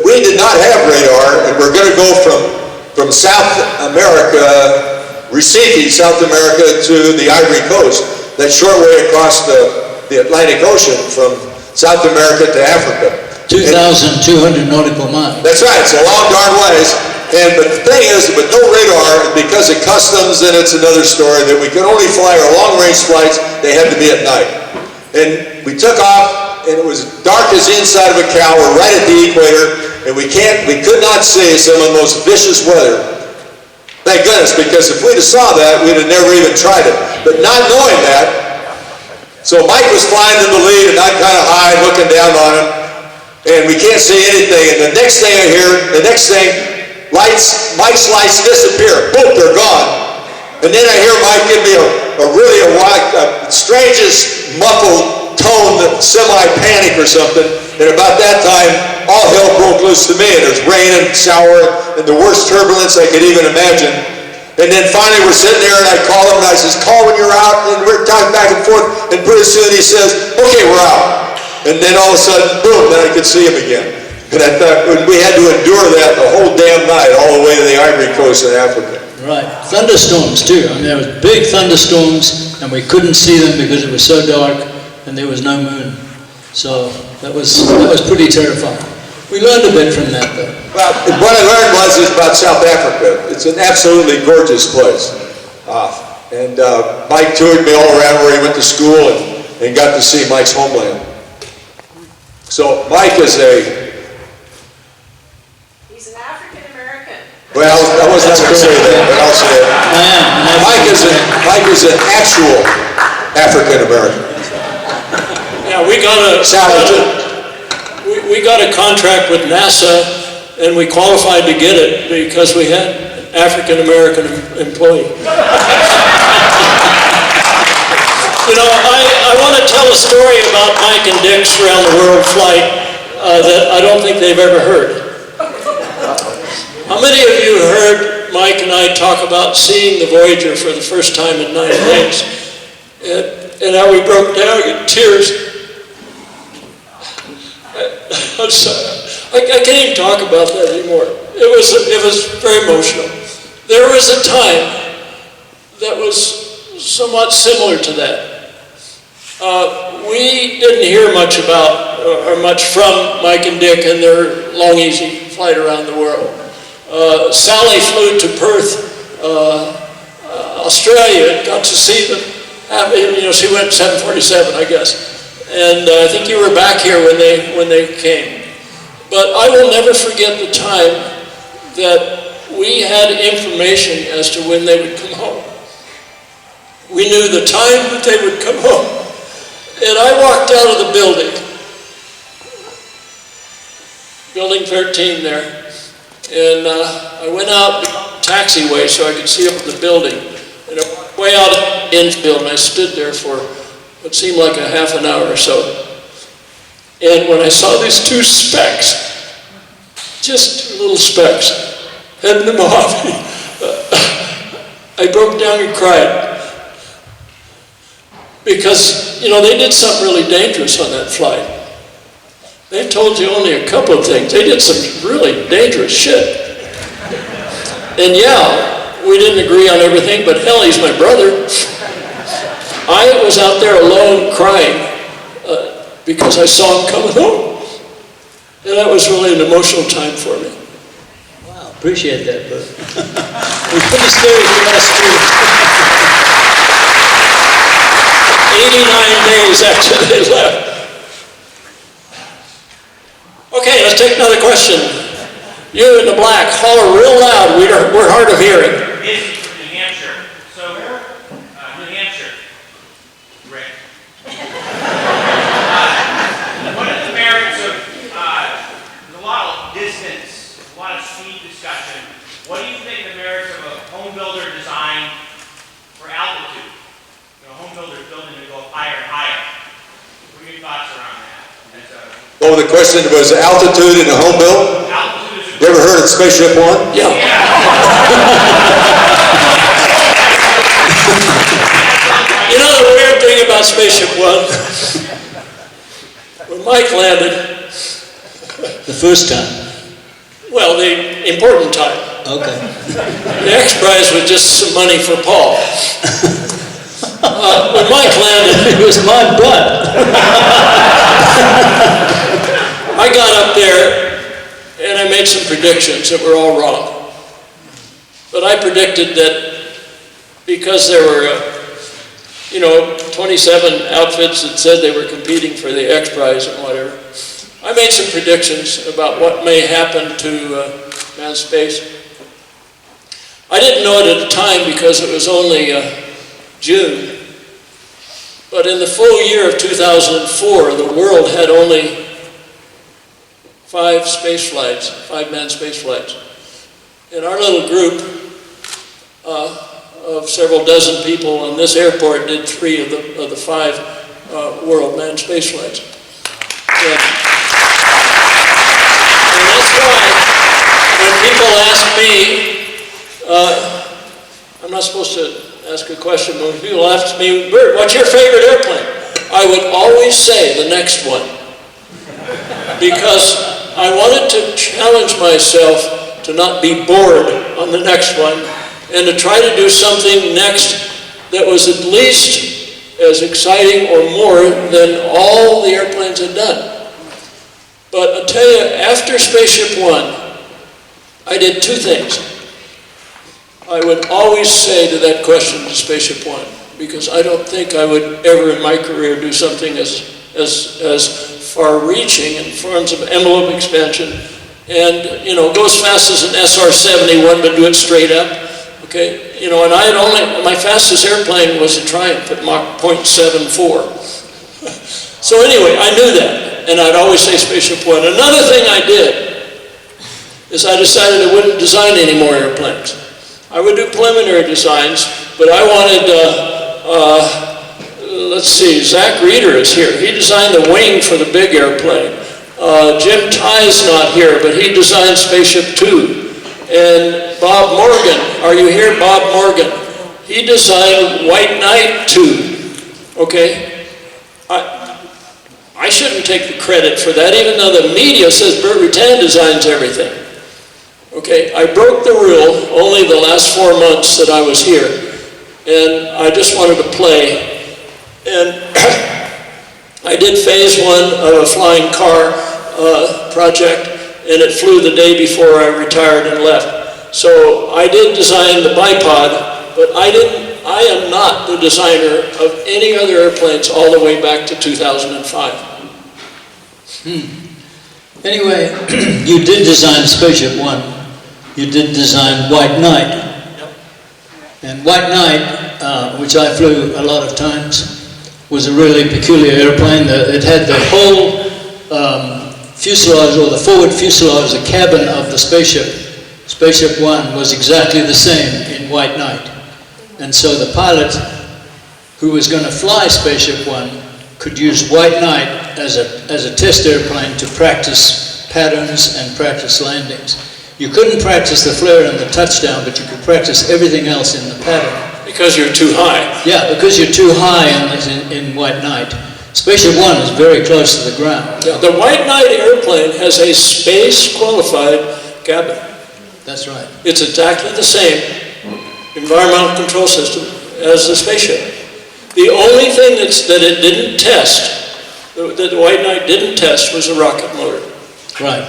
we did not have radar, and we're going to go from South America, Recife, South America, to the Ivory Coast, that short way across the Atlantic Ocean from South America to Africa. 2,200 nautical miles. That's right, it's a long darn ways. But the thing is, with no radar, because of customs, and it's another story, that we could only fly our long-range flights, they had to be at night. And we took off, and it was dark as the inside of a cow. We're right at the equator, and we could not see some of the most vicious weather. Thank goodness, because if we'd have saw that, we'd have never even tried it. But not knowing that, so Mike was flying in the lead, and I'm kind of high, looking down on him, and we can't see anything. And the next thing, Mike's lights disappear. Boom, they're gone. And then I hear Mike give me a strangest muffled tone, semi-panic or something. And about that time, all hell broke loose to me, and there's rain and shower and the worst turbulence I could even imagine. And then finally we're sitting there, and I call him, and I says, call when you're out, and we're talking back and forth, and pretty soon he says, okay, we're out. And then all of a sudden, boom, then I could see him again. And I thought, we had to endure that the whole damn night, all the way to the Ivory Coast in Africa. Right. Thunderstorms, too. I mean, there was big thunderstorms, and we couldn't see them because it was so dark, and there was no moon. So that was pretty terrifying. We learned a bit from that, though. Well, what I learned was about South Africa. It's an absolutely gorgeous place. And Mike toured me all around where he went to school, and got to see Mike's homeland. So Mike is He's an African-American. well, I wasn't going to say that, but I'll say it. Mike is an actual African-American. Yeah, we got a contract with NASA, and we qualified to get it because we had an African-American employee. You know, I want to tell a story about Mike and Dick's Around the World flight that I don't think they've ever heard. How many of you heard Mike and I talk about seeing the Voyager for the first time in 9 days? And how we broke down in tears. I can't even talk about that anymore. It was very emotional. There was a time that was somewhat similar to that. We didn't hear much about or much from Mike and Dick and their long, easy flight around the world. Sally flew to Perth, Australia, got to see them. She went 747, I guess. And I think you were back here when they came. But I will never forget the time that we had information as to when they would come home. We knew the time that they would come home. And I walked out of the building 13 there, and I went out the taxiway so I could see up the building. And I walked way out of the infield, and I stood there for what seemed like a half an hour or so. And when I saw these two specks, just two little specks, heading to Mohave, I broke down and cried. Because, they did something really dangerous on that flight. They told you only a couple of things. They did some really dangerous shit. And yeah, we didn't agree on everything, but hell, he's my brother. I was out there alone crying because I saw him coming home. And that was really an emotional time for me. Wow, appreciate that, Bert. It was pretty scary for us too. 89 days after they left. Okay, let's take another question. You in the black, holler real loud. We're hard of hearing. This is from New Hampshire. So, New Hampshire. Rick. What are the merits of, there's a lot of distance, a lot of speed discussion. What do you think the merits of a home builder design for altitude? Home builders building to go higher and higher. What are your thoughts around that? Well, the question was altitude in a home build? Altitude is You ever heard of Spaceship One? Yeah. The weird thing about Spaceship One, when Mike landed, The first time. well, the important time, Okay. the X Prize was just some money for Paul. When Mike landed, It was my butt. I got up there and I made some predictions that were all wrong. But I predicted that because there were, 27 outfits that said they were competing for the X Prize and whatever, I made some predictions about what may happen to manned space. I didn't know it at the time because it was only June. But in the full year of 2004, the world had only 5 manned space flights. And our little group of several dozen people on this airport did 3 of the 5 world manned space flights. And that's why when people ask me, I'm not supposed to ask a question, but when people ask me, Bert, what's your favorite airplane? I would always say the next one. Because I wanted to challenge myself to not be bored on the next one and to try to do something next that was at least as exciting or more than all the airplanes had done. But I'll tell you, after Spaceship One, I did 2 things. I would always say to that question to Spaceship One, because I don't think I would ever in my career do something as far-reaching in forms of envelope expansion and, go as fast as an SR-71, but do it straight up, okay? And my fastest airplane was a Triumph at Mach 0.74. So anyway, I knew that, and I'd always say Spaceship One. Another thing I did is I decided I wouldn't design any more airplanes. I would do preliminary designs, but I wanted, let's see, Zach Reeder is here. He designed the wing for the big airplane. Jim Ty's not here, but he designed Spaceship Two. And Bob Morgan, are you here, Bob Morgan? He designed White Knight 2, okay? I shouldn't take the credit for that, even though the media says Bert Rutan designs everything. Okay, I broke the rule only the last 4 months that I was here, and I just wanted to play. And I did phase 1 of a flying car project, and it flew the day before I retired and left. So I did design the bipod, but I am not the designer of any other airplanes all the way back to 2005. Anyway, you did design Spaceship One. You did design White Knight. And White Knight, which I flew a lot of times, was a really peculiar airplane. It had the whole fuselage, or the forward fuselage, the cabin of the spaceship. Spaceship One was exactly the same in White Knight. And so the pilot who was going to fly Spaceship One could use White Knight as a test airplane to practice patterns and practice landings. You couldn't practice the flare and the touchdown, but you could practice everything else in the pattern. Because you're too high. Yeah, because you're too high in White Knight. Spaceship One is very close to the ground. Yeah, the White Knight airplane has a space-qualified cabin. That's right. It's exactly the same environmental control system as the spaceship. The only thing that it didn't test, that the White Knight didn't test, was a rocket motor. Right.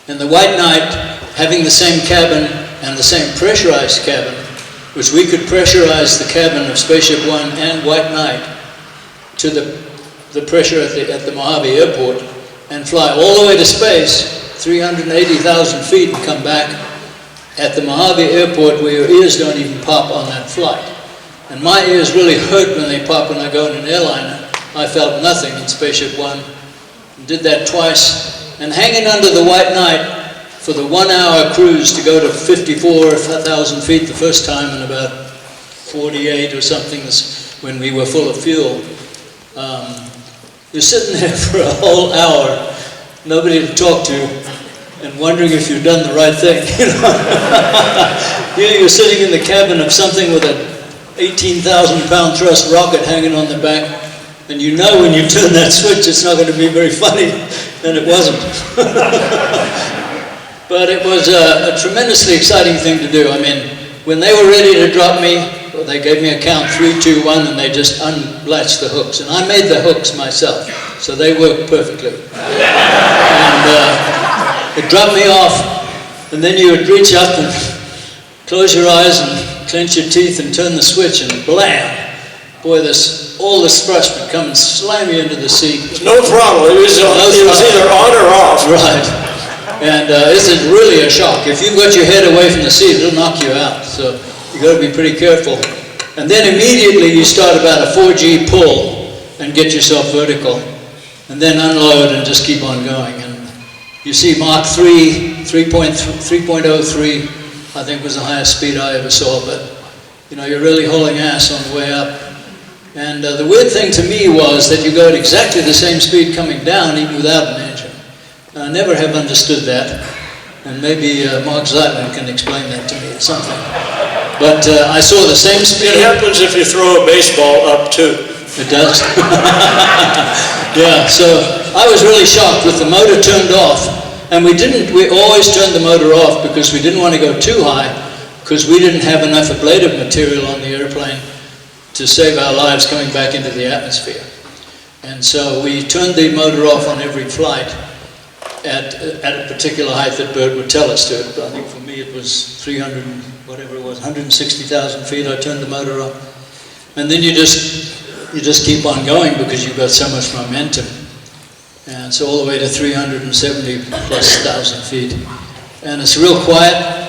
And the White Knight, having the same cabin and the same pressurized cabin, which we could pressurize the cabin of Spaceship One and White Knight to the pressure at the Mohave airport and fly all the way to space, 380,000 feet, and come back at the Mohave airport where your ears don't even pop on that flight. And my ears really hurt when they pop when I go in an airliner. I felt nothing in Spaceship One. Did that twice. And hanging under the White Knight for the 1 hour cruise to go to 54,000 feet the first time and about 48 or something when we were full of fuel. You're sitting there for a whole hour, nobody to talk to, and wondering if you've done the right thing. You're sitting in the cabin of something with an 18,000-pound thrust rocket hanging on the back, and you know when you turn that switch it's not going to be very funny, and it wasn't. But it was a tremendously exciting thing to do. I mean, when they were ready to drop me, they gave me a count 3, 2, 1, and they just unlatched the hooks. And I made the hooks myself, so they worked perfectly. And it dropped me off, and then you would reach up and close your eyes and clench your teeth and turn the switch, and blam! Boy, all this thrust would come and slam you into the seat. No problem. It was either on or off. Right. And this is really a shock. If you've got your head away from the seat, it'll knock you out. So you've got to be pretty careful. And then immediately you start about a 4G pull and get yourself vertical. And then unload and just keep on going. And you see Mach 3, 3.03, I think was the highest speed I ever saw. But, you know, you're really hauling ass on the way up. And the weird thing to me was that you go at exactly the same speed coming down even without an engine. I never have understood that, and maybe Mark Zeitman can explain that to me or something. But I saw the same speed. It happens if you throw a baseball up too. It does? Yeah, so I was really shocked with the motor turned off, and we always turned the motor off because we didn't want to go too high, because we didn't have enough ablative material on the airplane to save our lives coming back into the atmosphere. And so we turned the motor off on every flight at a particular height that Bert would tell us to. I think for me it was 300, whatever it was, 160,000 feet. I turned the motor off. And then you just keep on going because you've got so much momentum. And so all the way to 370,000+ feet. And it's real quiet.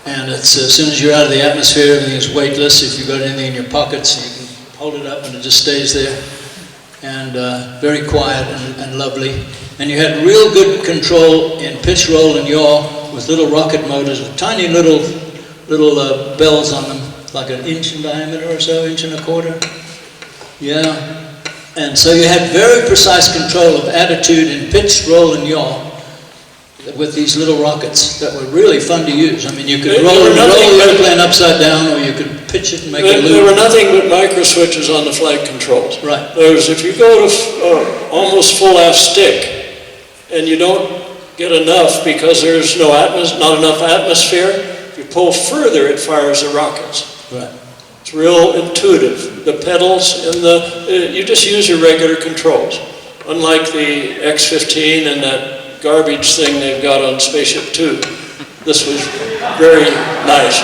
And it's, as soon as you're out of the atmosphere, everything is weightless. If you've got anything in your pockets, you can hold it up and it just stays there. And very quiet and lovely. And you had real good control in pitch, roll, and yaw with little rocket motors with tiny little bells on them, like an inch in diameter or so, inch and a quarter. Yeah. And so you had very precise control of attitude in pitch, roll, and yaw. with these little rockets that were really fun to use. I mean, you could They roll were the nothing but- airplane upside down, or you could pitch it and make it There were loop. nothing but micro switches on the flight controls. Right. If you go to almost full aft stick and you don't get enough because there's not enough atmosphere, if you pull further, it fires the rockets. Right. It's real intuitive. The pedals and you just use your regular controls. Unlike the X-15 and that garbage thing they've got on Spaceship Two. This was very nice.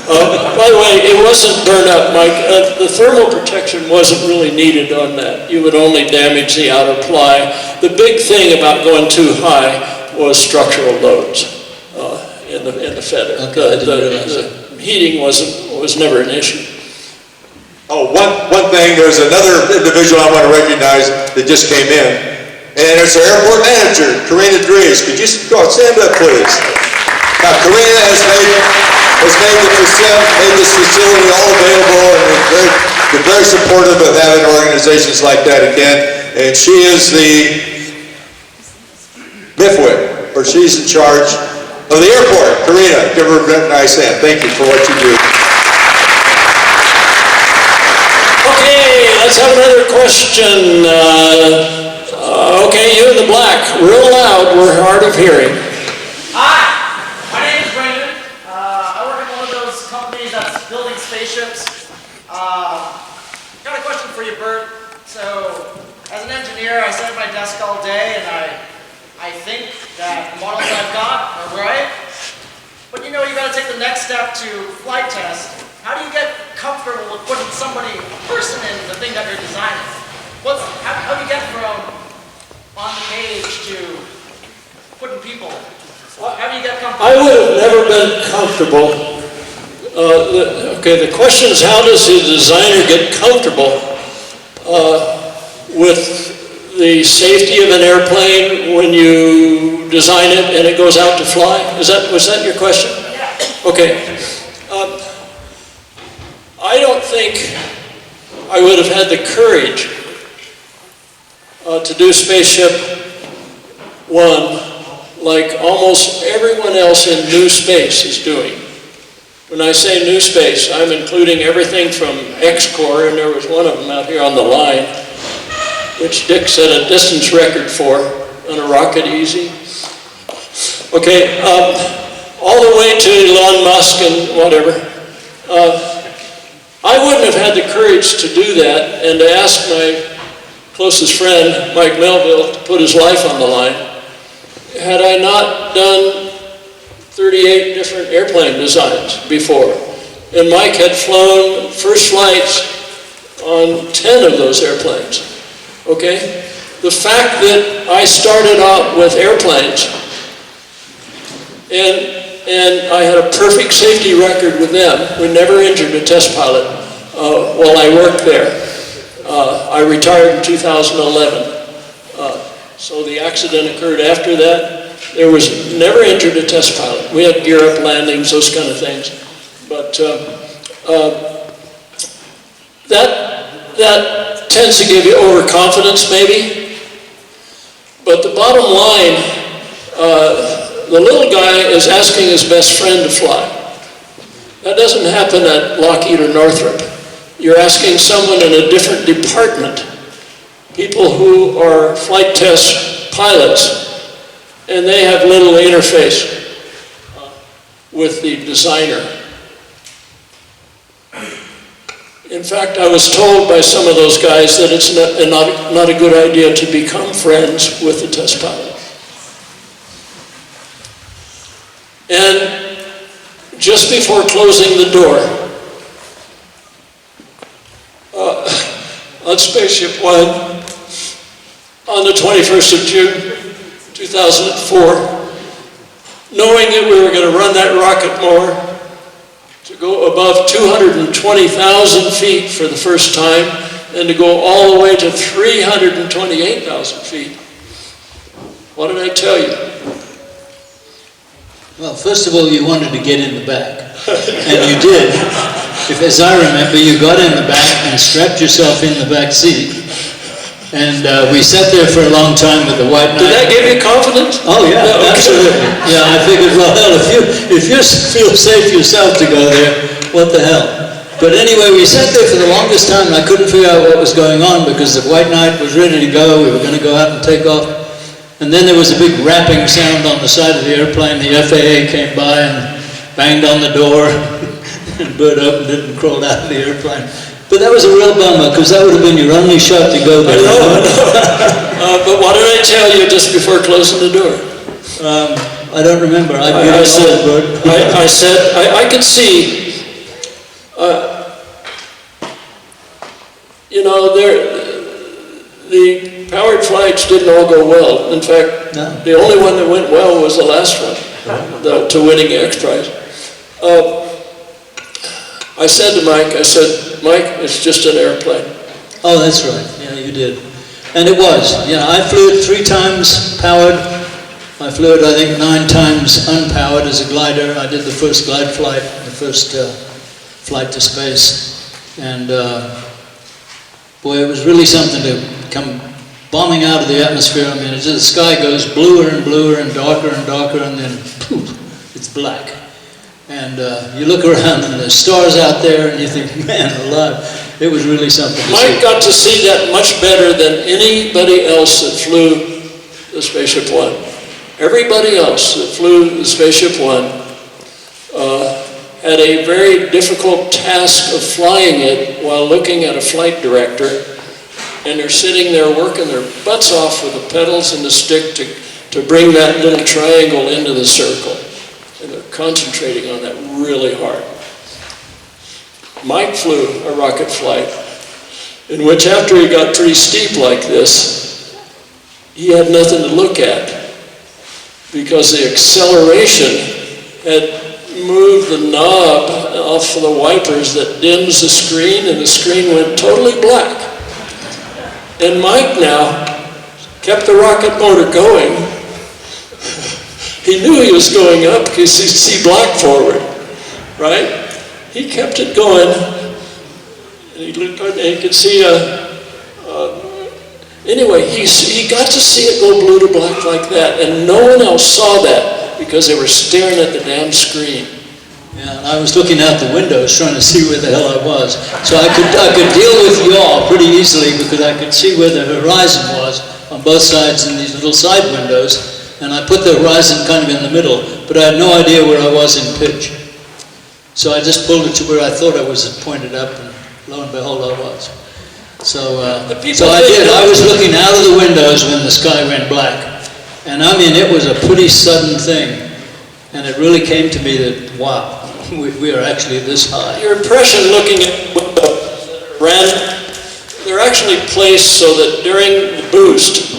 By the way, it wasn't burned up, Mike. The thermal protection wasn't really needed on that. You would only damage the outer ply. The big thing about going too high was structural loads in the feather. Okay, I didn't realize that. The heating was never an issue. Oh, one thing, there's another individual I want to recognize that just came in, and it's our airport manager, Karina Dries. Could you stand up, please? Now, Karina has made this facility all available, and been very supportive of having organizations like that again. And she is the MIFWIC, or she's in charge of the airport. Karina, give her a nice hand. Thank you for what you do. Okay, let's have another question. Okay, you in the black, real loud, we're hard of hearing. Hi, my name is Brandon. I work at one of those companies that's building spaceships. Got a question for you, Bert. So, as an engineer, I sit at my desk all day, and I think that the models I've got are right. But you know, you got to take the next step to flight test. How do you get comfortable with putting a person in the thing that you're designing? How do you get from on the page to putting people? How do you get comfortable? I would have never been comfortable. The question is, how does the designer get comfortable with the safety of an airplane when you design it and it goes out to fly? Was that your question? Yeah. Okay. I don't think I would have had the courage to do Spaceship One like almost everyone else in new space is doing. When I say new space, I'm including everything from X-Corps, and there was one of them out here on the line, which Dick set a distance record for on a rocket easy. Okay, all the way to Elon Musk and whatever. I wouldn't have had the courage to do that and to ask my closest friend, Mike Melville, to put his life on the line had I not done 38 different airplane designs before. And Mike had flown first flights on 10 of those airplanes. Okay? The fact that I started out with airplanes and I had a perfect safety record with them. We never injured a test pilot while I worked there. I retired in 2011. So the accident occurred after that. There was never injured a test pilot. We had gear up landings, those kind of things. But that tends to give you overconfidence maybe. But the bottom line, the little guy is asking his best friend to fly. That doesn't happen at Lockheed or Northrop. You're asking someone in a different department, people who are flight test pilots, and they have little interface with the designer. In fact, I was told by some of those guys that it's not a good idea to become friends with the test pilot. And just before closing the door, on Spaceship One, on the 21st of June, 2004, knowing that we were going to run that rocket more, to go above 220,000 feet for the first time, and to go all the way to 328,000 feet. What did I tell you? Well, first of all, you wanted to get in the back, and you did. If, as I remember, you got in the back and strapped yourself in the back seat, And we sat there for a long time with the white knight. Did that give you confidence? Oh, yeah, absolutely. Yeah, I figured, well, hell, if you feel safe yourself to go there, what the hell? But anyway, we sat there for the longest time, and I couldn't figure out what was going on because the white knight was ready to go. We were going to go out and take off. And then there was a big rapping sound on the side of the airplane. The FAA came by and banged on the door, and Bert opened it and crawled out of the airplane. But that was a real bummer, because that would have been your only shot to go there. I know. But what did I tell you just before closing the door? I don't remember. I said, I could see, you know, the powered flights didn't all go well. In fact, the only one that went well was the last one, to winning the X Prize. I said to Mike, Mike, it's just an airplane. Oh, that's right. Yeah, you did. And it was. Yeah, I flew it 3 times powered. I flew it, I think, 9 times unpowered as a glider. I did the first glide flight, the first flight to space. And boy, it was really something to come bombing out of the atmosphere. I mean, the sky goes bluer and bluer and darker, and then poof, it's black. And you look around and there's stars out there and you think, man, alive. It was really something to Mike see. got to see that much better than anybody else that flew the Spaceship One. Everybody else that flew the Spaceship One had a very difficult task of flying it while looking at a flight director, and they're sitting there working their butts off with the pedals and the stick to bring that little triangle into the circle. And they're concentrating on that really hard. Mike flew a rocket flight in which, after he got pretty steep like this, he had nothing to look at because the acceleration had moved the knob off of the wipers that dims the screen, and the screen went totally black. And Mike now kept the rocket motor going. He knew he was going up because he could see black forward, right? He kept it going, and he looked, and he could see anyway, he got to see it go blue to black like that, and no one else saw that because they were staring at the damn screen. Yeah, and I was looking out the windows trying to see where the hell I was. So I could deal with yaw pretty easily because I could see where the horizon was on both sides in these little side windows. And I put the horizon kind of in the middle, but I had no idea where I was in pitch. So I just pulled it to where I thought I was pointed up, and lo and behold, I was. So I did. I was looking out of the windows when the sky went black. And I mean, it was a pretty sudden thing. And it really came to me that, wow, we are actually this high. Your impression looking at they're actually placed so that during the boost,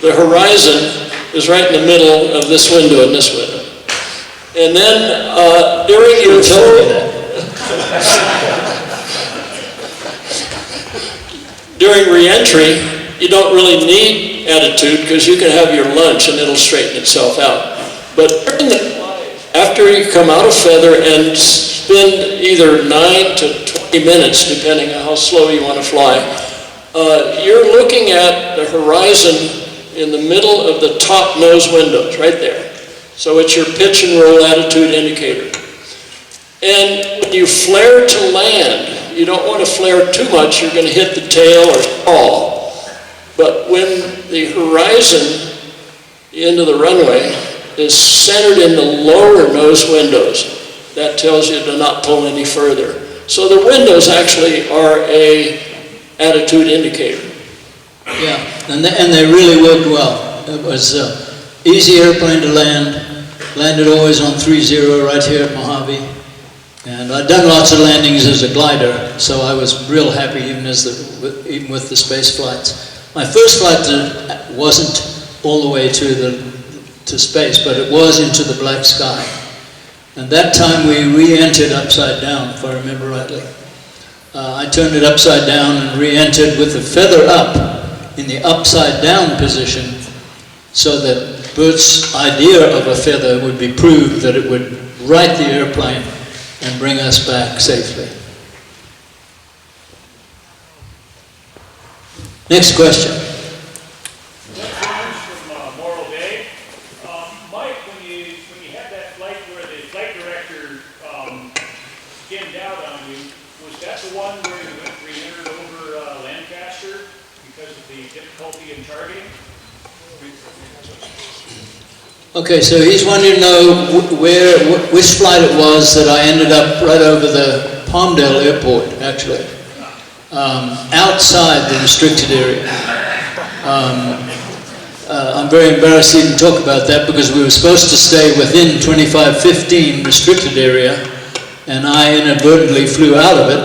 the horizon is right in the middle of this window and this window. And then during your during re-entry, you don't really need attitude because you can have your lunch and it'll straighten itself out. But after you come out of feather and spend either 9 to 20 minutes, depending on how slow you want to fly, you're looking at the horizon in the middle of the top nose windows, right there. So it's your pitch and roll attitude indicator. And when you flare to land, you don't want to flare too much, you're going to hit the tail or fall. But when the horizon, the end of the runway, is centered in the lower nose windows, that tells you to not pull any further. So the windows actually are a attitude indicator. Yeah, and they really worked well. It was easy airplane to land, landed always on 3-0 right here at Mohave. And I'd done lots of landings as a glider, so I was real happy even with the space flights. My first flight wasn't all the way to space, but it was into the black sky. And that time we re-entered upside down, if I remember rightly. I turned it upside down and re-entered with the feather up in the upside down position, so that Bert's idea of a feather would be proved that it would right the airplane and bring us back safely. Next question. and charging? Okay, so he's wanting to know which flight it was that I ended up right over the Palmdale Airport, actually, outside the restricted area. I'm very embarrassed to even talk about that because we were supposed to stay within 2515 restricted area, and I inadvertently flew out of it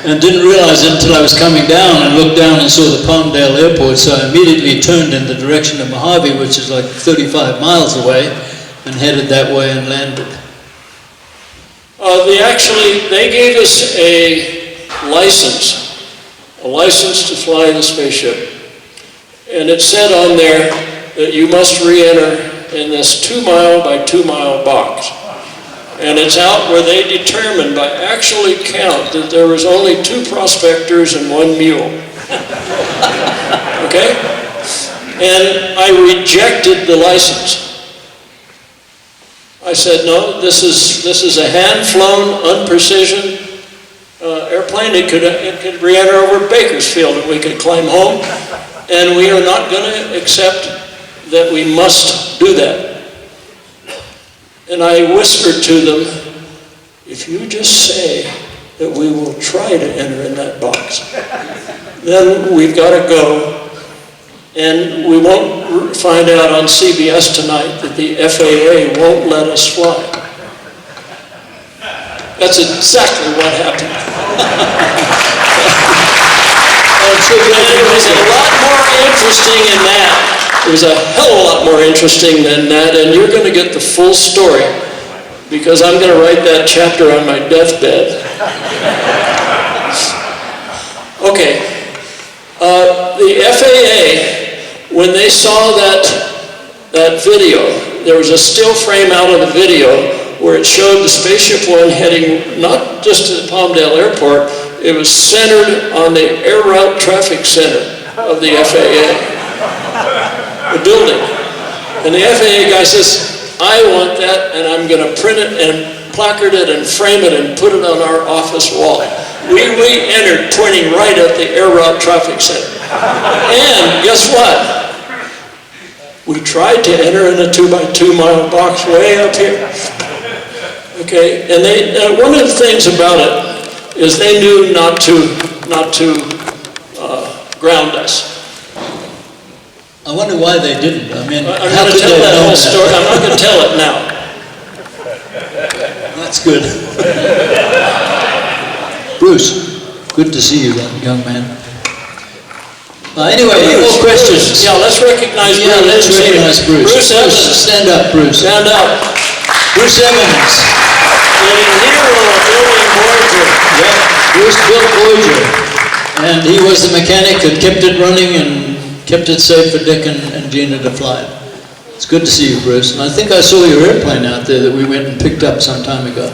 and didn't realize it until I was coming down and looked down and saw the Palmdale Airport, so I immediately turned in the direction of Mohave, which is like 35 miles away, and headed that way and landed. They gave us a license to fly the spaceship. And it said on there that you must re-enter in this 2-mile by 2-mile box. And it's out where they determined by actually count that there was only 2 prospectors and 1 mule. Okay? And I rejected the license. I said, no, this is a hand-flown, unprecision airplane. It could re-enter over Bakersfield and we could climb home. And we are not going to accept that we must do that. And I whispered to them, if you just say that we will try to enter in that box, then we've got to go. And we won't find out on CBS tonight that the FAA won't let us fly. That's exactly what happened. It was a lot more interesting than that. It was a hell of a lot more interesting than that, and you're going to get the full story because I'm going to write that chapter on my deathbed. Okay. The FAA, when they saw that video, there was a still frame out of the video where it showed the Spaceship One heading not just to the Palmdale Airport, it was centered on the Air Route Traffic Center of the FAA, the building. And the FAA guy says, I want that, and I'm going to print it and placard it and frame it and put it on our office wall. We re-entered pointing right at the Air Route Traffic Center. And guess what? We tried to enter in a 2-by-2-mile box way up here. Okay, and one of the things about it is they knew not to ground us. I wonder why they didn't. I mean, I'm how going could to tell they that know whole story. I'm not going to tell it now. That's good. Bruce, good to see you, young man. Anyway, any more questions? Yeah, let's recognize Bruce. Yeah, let's recognize Bruce. Bruce Evans. Stand up, Bruce. Stand up. Bruce Evans. The hero of building Voyager. Yep, Bruce built Voyager. And he was the mechanic that kept it running and kept it safe for Dick and Gina to fly. It's good to see you, Bruce. And I think I saw your airplane out there that we went and picked up some time ago.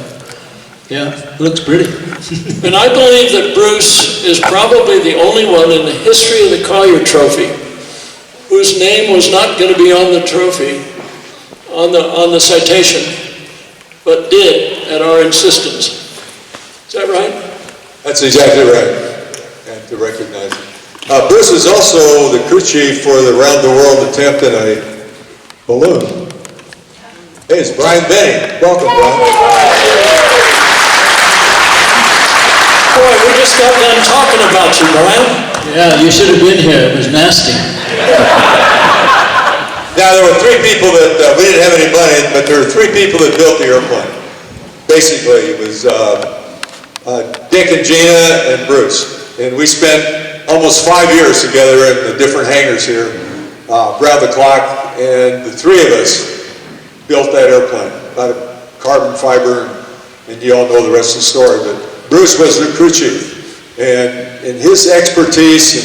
Yeah, it looks pretty. And I believe that Bruce is probably the only one in the history of the Collier Trophy whose name was not going to be on the trophy, on the citation, but did at our insistence. Is that right? That's exactly right. And to recognize it. Bruce is also the crew chief for the round the world attempt in a balloon. Hey, it's Brian Benny. Welcome, Brian. Boy, we just got done talking about you, Brian. Yeah, you should have been here. It was nasty. Now, there were 3 people that, we didn't have any money, but there were 3 people that built the airplane. Basically, it was Dick and Gina and Bruce. And we spent almost 5 years together in the different hangars here, around the clock, and the 3 of us built that airplane out of carbon fiber, and you all know the rest of the story. But Bruce was the crew chief, and his expertise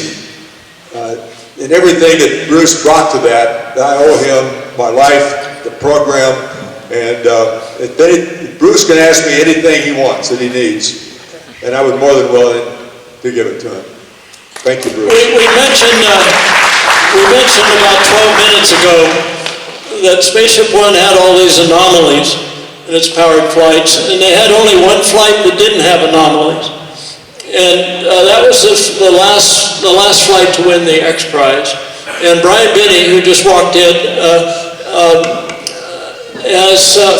and everything that Bruce brought to that, I owe him my life, the program, and Bruce can ask me anything he wants, that he needs, and I would more than willing to give it to him. Thank you, Bruce. We mentioned about 12 minutes ago that Spaceship One had all these anomalies in its powered flights, and they had only one flight that didn't have anomalies. And that was the last flight to win the X Prize. And Brian Binney, who just walked in,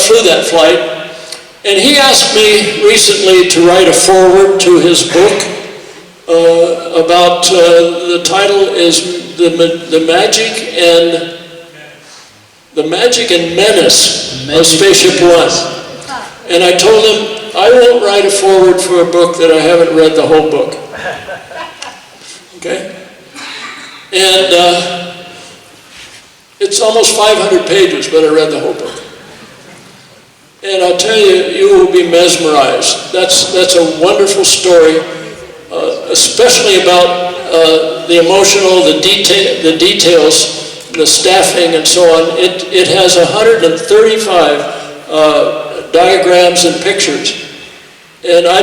flew that flight. And he asked me recently to write a foreword to his book about, the title is The Magic and Menace of Spaceship One. And I told him, I won't write a foreword for a book that I haven't read the whole book. Okay? And it's almost 500 pages, but I read the whole book. And I'll tell you, you will be mesmerized. That's a wonderful story, especially about the emotional, the details, the staffing, and so on. It has 135 diagrams and pictures. And I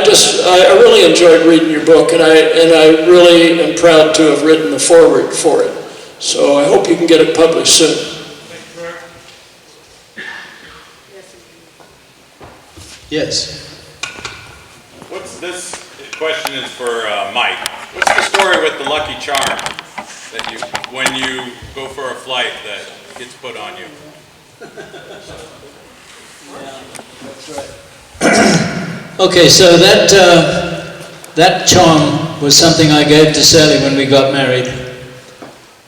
really enjoyed reading your book, and I really am proud to have written the foreword for it. So I hope you can get it published soon. Yes. This question is for Mike. What's the story with the Lucky Charm that when you go for a flight that gets put on you? That's right. Okay, so that charm was something I gave to Sally when we got married.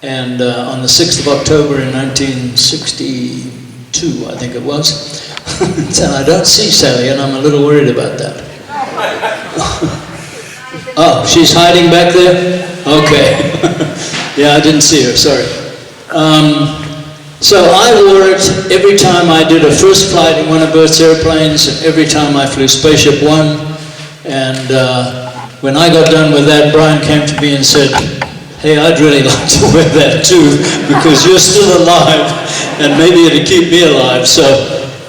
And on the 6th of October in 1962, I think it was. And I don't see Sally, and I'm a little worried about that. Oh, she's hiding back there? Okay. Yeah, I didn't see her, sorry. So I wore it every time I did a first flight in one of Bert's airplanes, and every time I flew Spaceship One. And when I got done with that, Brian came to me and said, hey, I'd really like to wear that too, because you're still alive, and maybe it'll keep me alive. So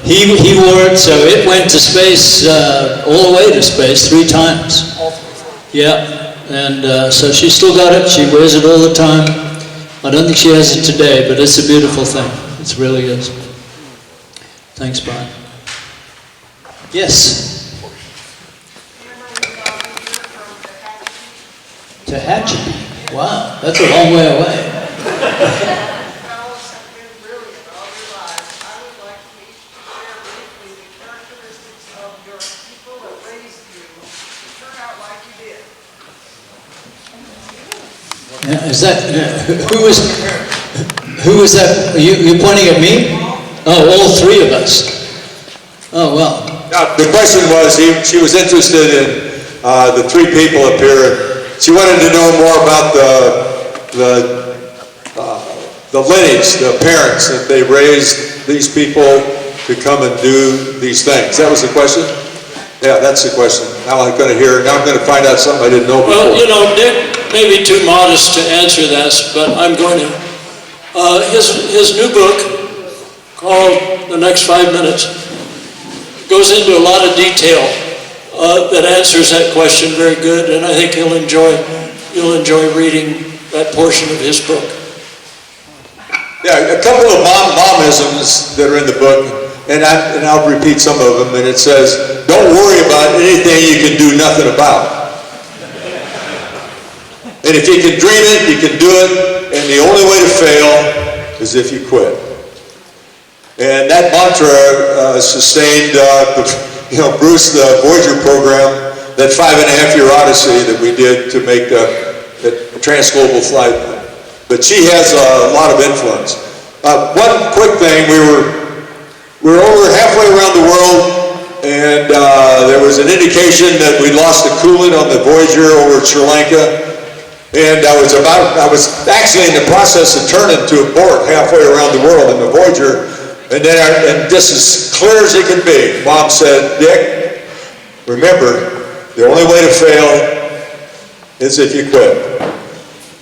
he wore it, so it went to space, all the way to space 3 times. Yeah, and so she still got it. She wears it all the time. I don't think she has it today, but it's a beautiful thing. It really is. Thanks, Brian. Yes? Tehachapi. Wow, that's a long way away. Is that, who was that? You pointing at me? Oh, all 3 of us. Oh, well. The question was, she was interested in the 3 people up here. She wanted to know more about the lineage, the parents, that they raised these people to come and do these things. That was the question? Yeah, that's the question. Now I'm going to find out something I didn't know before. Well, you know, Dick may be too modest to answer this, but I'm going to. His new book, called The Next 5 Minutes, goes into a lot of detail that answers that question very good, and I think you'll enjoy reading that portion of his book. Yeah, a couple of momisms that are in the book, and I'll repeat some of them, and it says, don't worry about anything you can do nothing about. And if you can dream it, you can do it, and the only way to fail is if you quit. And that mantra sustained, Bruce, the Voyager program, that 5.5-year odyssey that we did to make the transglobal flight. But she has a lot of influence. One quick thing, we were over halfway around the world, and there was an indication that we lost the coolant on the Voyager over Sri Lanka. And I was actually in the process of turning to abort halfway around the world in the Voyager. And then, and just as clear as it can be, Mom said, Dick, remember, the only way to fail is if you quit.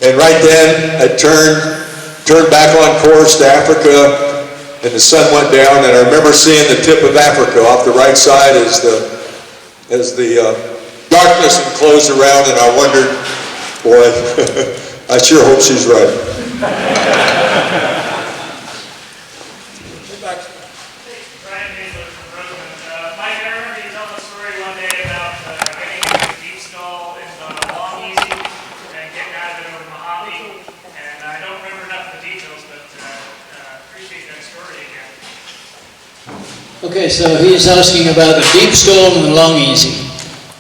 And right then, I turned back on course to Africa, and the sun went down, and I remember seeing the tip of Africa off the right side as the darkness enclosed around, and I wondered, boy, I sure hope she's right. Mike, I remember you telling a story one day about getting into the deep skull in the that story again. Okay, so he's asking about the deep stall and the long easy.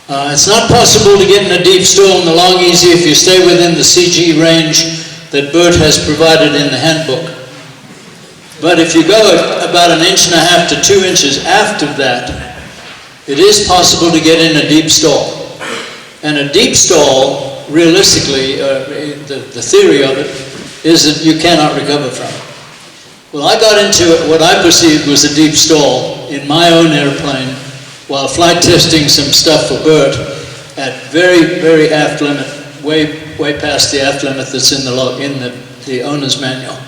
It's not possible to get in a deep stall in the long easy if you stay within the CG range that Bert has provided in the handbook. But if you go about 1.5 inches to 2 inches after that, it is possible to get in a deep stall. And a deep stall, realistically, the theory of it is that you cannot recover from it. Well, I got into what I perceived was a deep stall in my own airplane while flight testing some stuff for Bert at very, very aft limit, way past the aft limit that's in the owner's manual.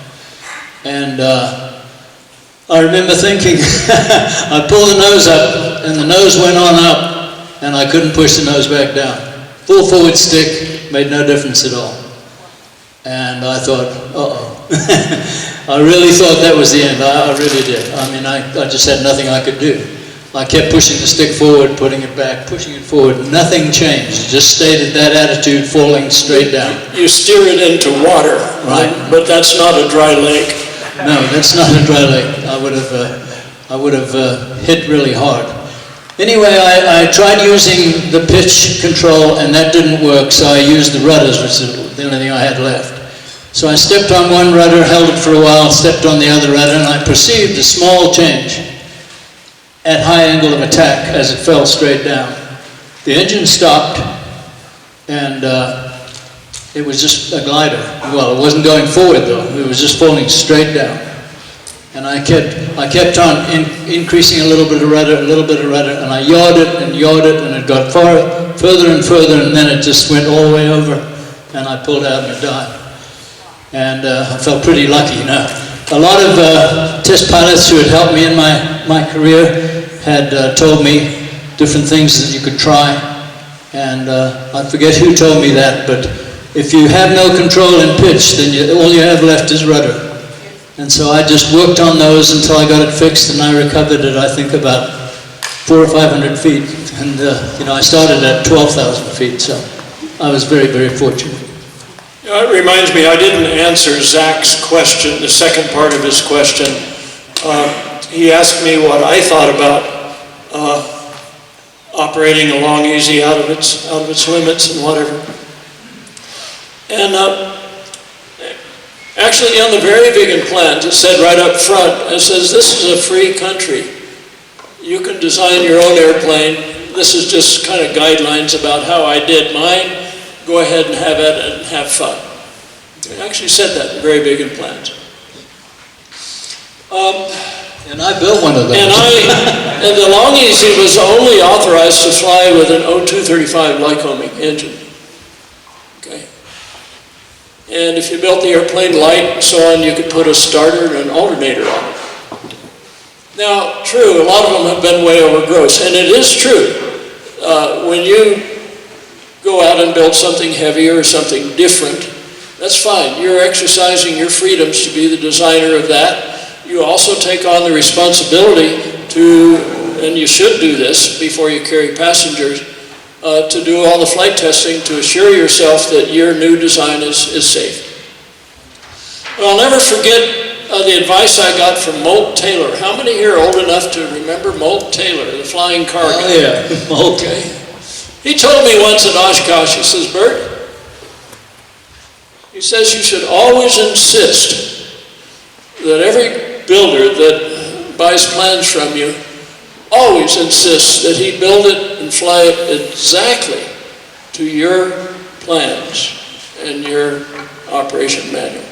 And I remember thinking, I pulled the nose up, and the nose went on up, and I couldn't push the nose back down. Full forward stick made no difference at all. And I thought, uh-oh. I really thought that was the end. I really did. I mean, I just had nothing I could do. I kept pushing the stick forward, putting it back, pushing it forward. Nothing changed. It just stayed at that attitude, falling straight down. You steer it into water, right? But that's not a dry lake. No, that's not a dry lake. I would have hit really hard. Anyway, I tried using the pitch control, and that didn't work, so I used the rudders, which is the only thing I had left. So I stepped on one rudder, held it for a while, stepped on the other rudder, and I perceived a small change at high angle of attack as it fell straight down. The engine stopped, and it was just a glider. Well, it wasn't going forward though, it was just falling straight down. And I kept on increasing a little bit of rudder, and I yawed it, and it got further and further, and then it just went all the way over, and I pulled out in a dive. And I felt pretty lucky, you know. A lot of test pilots who had helped me in my career had told me different things that you could try, and I forget who told me that, but if you have no control in pitch, then all you have left is rudder. And so I just worked on those until I got it fixed, and I recovered it, I think, about 400 or 500 feet. And you know, I started at 12,000 feet, so I was very, very fortunate. It reminds me, I didn't answer Zach's question, the second part of his question. He asked me what I thought about operating a long easy out of its limits and whatever. And actually on the very big plans, it said right up front, it says, this is a free country. You can design your own airplane. This is just kind of guidelines about how I did mine. Go ahead and have it and have fun. It actually said that in very big plans. And I built one of those. And the Long Easy was only authorized to fly with an O235 Lycoming engine. Okay. And if you built the airplane light and so on, you could put a starter and an alternator on it. Now, true, a lot of them have been way over gross, and it is true. When you go out and build something heavier or something different, that's fine. You're exercising your freedoms to be the designer of that. You also take on the responsibility to, and you should do this before you carry passengers, to do all the flight testing to assure yourself that your new design is safe. Well, I'll never forget the advice I got from Molt Taylor. How many here are old enough to remember Molt Taylor, the flying car guy? Oh yeah, Molt. Okay. He told me once at Oshkosh, he says, Bert, he says you should always insist that every builder that buys plans from you always insists that he build it and fly it exactly to your plans and your operation manual.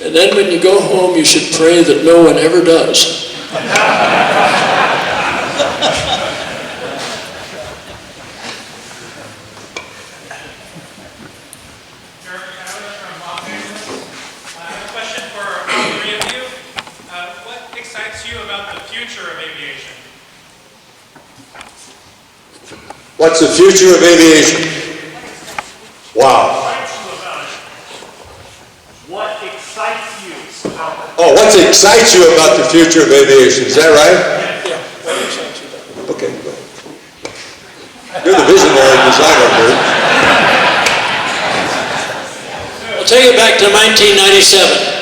And then when you go home, you should pray that no one ever does. What's the future of aviation? Wow. What excites you about it? Oh, what excites you about the future of aviation? Is that right? Yeah. What excites you about it? Okay, go ahead. You're the visionary designer, Bert. I'll take it back to 1997.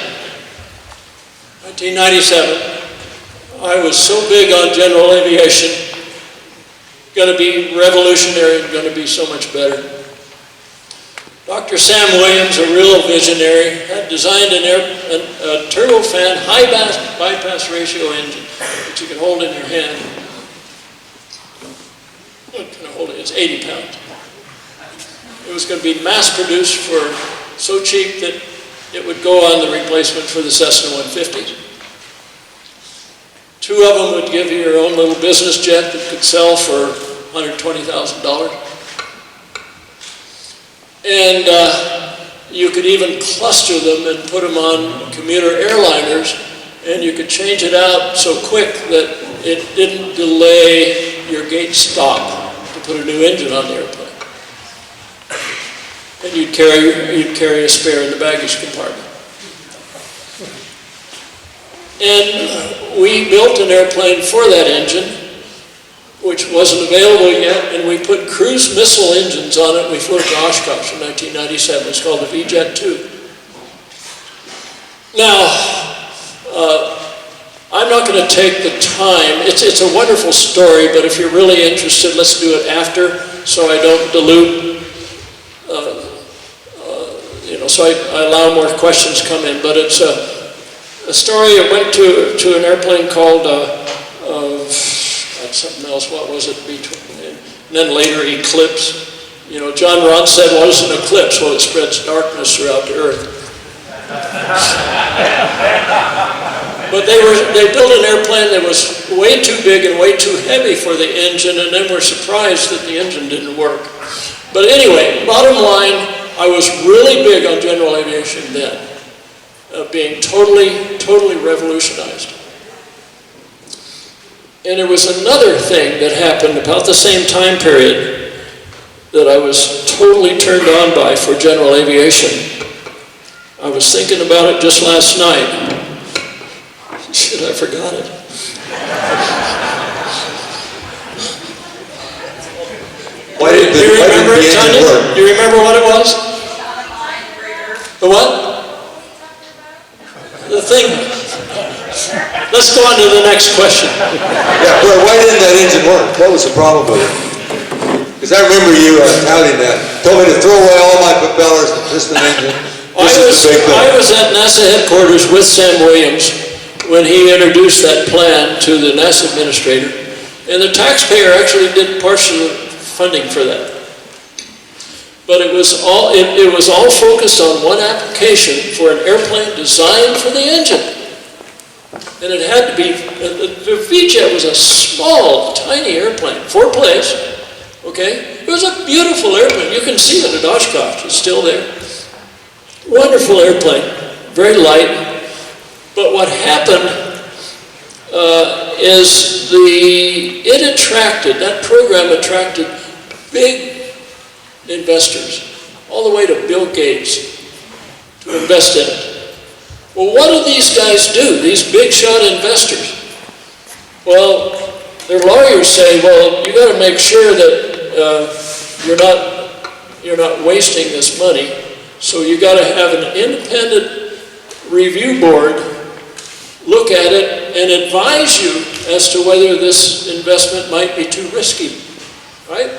1997, I was so big on general aviation, going to be revolutionary and going to be so much better. Dr. Sam Williams, a real visionary, had designed a turbofan high bypass ratio engine that you can hold in your hand. Can I hold it? It's 80 pounds. It was going to be mass produced for so cheap that it would go on the replacement for the Cessna 150s. 2 of them would give you your own little business jet that could sell for $120,000. And you could even cluster them and put them on commuter airliners, and you could change it out so quick that it didn't delay your gate stop to put a new engine on the airplane. And you'd carry a spare in the baggage compartment. And we built an airplane for that engine, which wasn't available yet, and we put cruise missile engines on it. We flew it to Oshkosh in 1997. It's called the V-Jet 2. Now, I'm not going to take the time. It's a wonderful story, but if you're really interested, let's do it after, so I don't dilute, so I allow more questions come in. But it's a story. I went to an airplane called something else. What was it? And then later Eclipse. You know, John Roth said, "What is an eclipse?" Well, it spreads darkness throughout the earth. But they built an airplane that was way too big and way too heavy for the engine, and then were surprised that the engine didn't work. But anyway, bottom line, I was really big on general aviation then, being totally revolutionized. And there was another thing that happened about the same time period that I was totally turned on by for general aviation. I was thinking about it just last night. Shit, I forgot it. Do you remember it, Tanya? Do you remember what it was? The what? The thing. Let's go on to the next question. Yeah, well, why didn't that engine work? What was the problem with it? Because I remember you touting that. Told me to throw away all my propellers and piston engine. I was at NASA headquarters with Sam Williams when he introduced that plan to the NASA administrator, and the taxpayer actually did partial funding for that. But it was all focused on one application for an airplane designed for the engine. And it had to be, the V-Jet was a small, tiny airplane, 4-place, okay? It was a beautiful airplane. You can see it at Oshkosh, it's still there. Wonderful airplane, very light. But what happened is that program attracted big investors, all the way to Bill Gates, to invest in it. Well, what do these guys do, these big shot investors? Well, their lawyers say, well, you got to make sure that you're not wasting this money, so you got to have an independent review board look at it and advise you as to whether this investment might be too risky, right?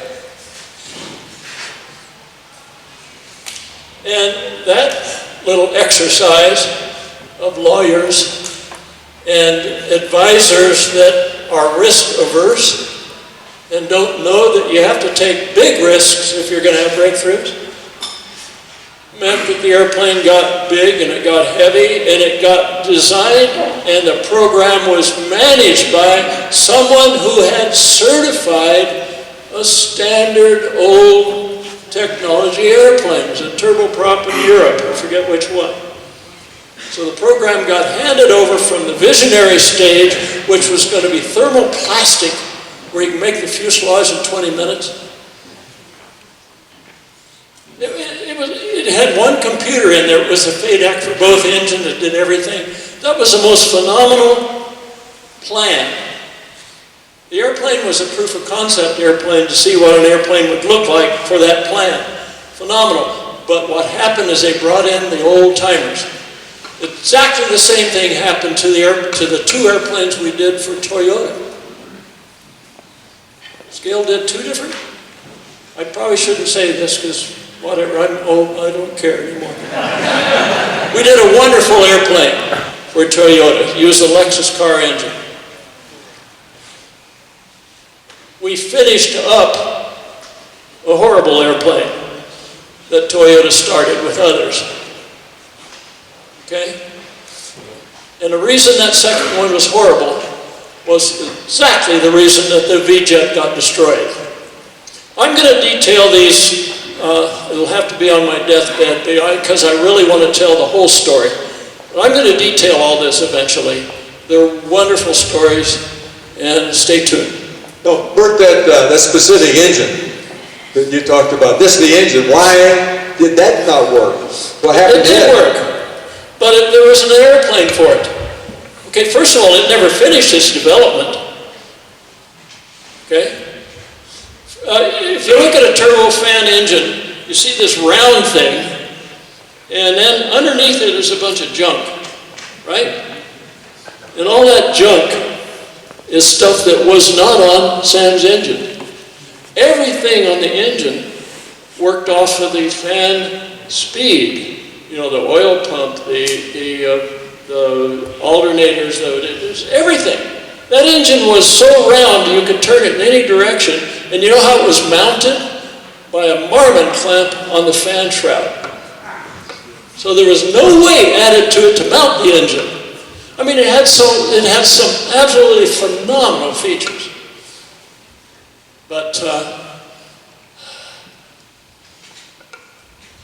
And that little exercise of lawyers and advisors that are risk averse and don't know that you have to take big risks if you're going to have breakthroughs meant that the airplane got big and it got heavy and it got designed and the program was managed by someone who had certified a standard old technology airplane. It was a turboprop in Europe, I forget which one. So the program got handed over from the visionary stage, which was going to be thermoplastic, where you can make the fuselage in 20 minutes. It had one computer in there. It was a FADEC for both engines. It did everything. That was the most phenomenal plan. The airplane was a proof of concept airplane to see what an airplane would look like for that plan. Phenomenal. But what happened is they brought in the old timers. Exactly the same thing happened to the two airplanes we did for Toyota. Scale did two different. I probably shouldn't say this because whatever, I'm old, I don't care anymore. We did a wonderful airplane for Toyota, used a Lexus car engine. We finished up a horrible airplane that Toyota started with others. Okay? And the reason that second one was horrible was exactly the reason that the V-jet got destroyed. I'm going to detail these, it'll have to be on my deathbed because I really want to tell the whole story. But I'm going to detail all this eventually. They're wonderful stories, and stay tuned. No, Bert, that specific engine that you talked about, this is the engine. Why did that not work? What happened? It did work, but there wasn't an airplane for it. Okay, first of all, it never finished its development. Okay? If you look at a turbofan engine, you see this round thing, and then underneath it is a bunch of junk, right? And all that junk is stuff that was not on Sam's engine. Everything on the engine worked off of the fan speed. You know, the oil pump, the alternators, everything. That engine was so round you could turn it in any direction. And you know how it was mounted? By a Marmon clamp on the fan shroud. So there was no way added to it to mount the engine. I mean, it had some absolutely phenomenal features. But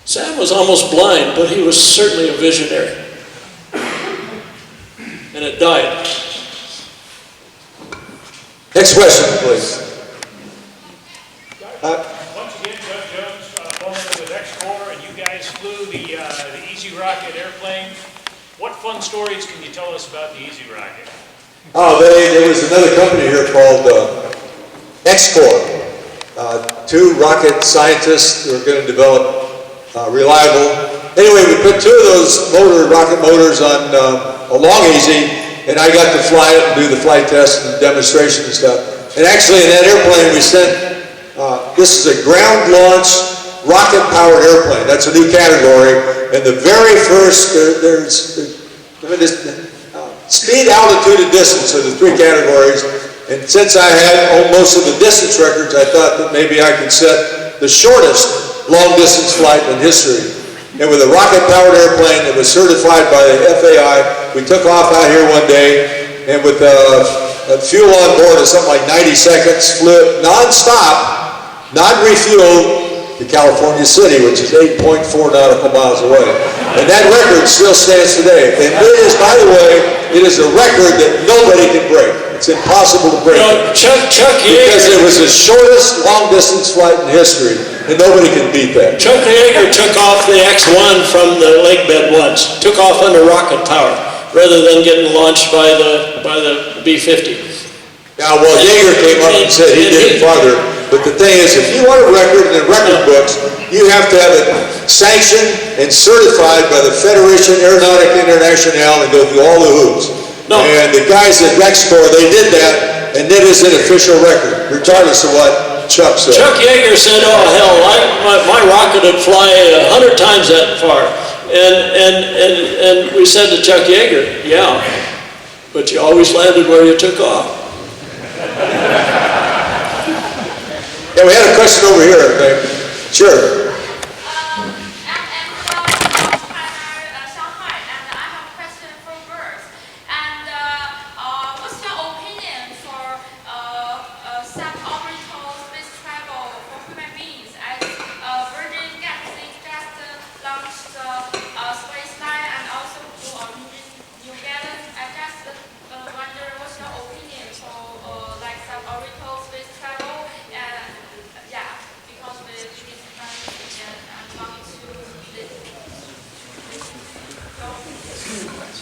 Sam was almost blind, but he was certainly a visionary. And it died. Next question, please. Once again, Judge Jones, formally with X-Corps, and you guys flew the Easy Rocket airplane. What fun stories can you tell us about the Easy Rocket? Oh, there was another company here called X-Corps. Two rocket scientists who were going to develop reliable. Anyway, we put two of those rocket motors on a Long Easy, and I got to fly it and do the flight test and demonstration and stuff. And actually, in that airplane, we sent, this is a ground-launched rocket-powered airplane. That's a new category. And the very first, speed, altitude, and distance are the three categories. And since I had most of the distance records, I thought that maybe I could set the shortest long-distance flight in history. And with a rocket-powered airplane that was certified by the FAI, we took off out here one day, and with fuel on board of something like 90 seconds, flew non-stop, non-refueled, to California City, which is 8.4 nautical miles away. And that record still stands today. And it is, by the way, it is a record that nobody can break. It's impossible to break. Chuck because it was the shortest long-distance flight in history, and nobody can beat that. Chuck Yeager took off the X-1 from the lake bed once. Took off under rocket power, rather than getting launched by the B-50. Now, well, Yeager came up and said he did it farther. But the thing is, if you want a record in the record books, you have to have it sanctioned and certified by the Fédération Aéronautique Internationale and go through all the hoops. No. And the guys at X-Corps, they did that, and that is an official record, regardless of what Chuck said. Chuck Yeager said, oh, hell, my rocket would fly 100 times that far. And we said to Chuck Yeager, yeah, but you always landed where you took off. Yeah, we had a question over here, I think. Sure.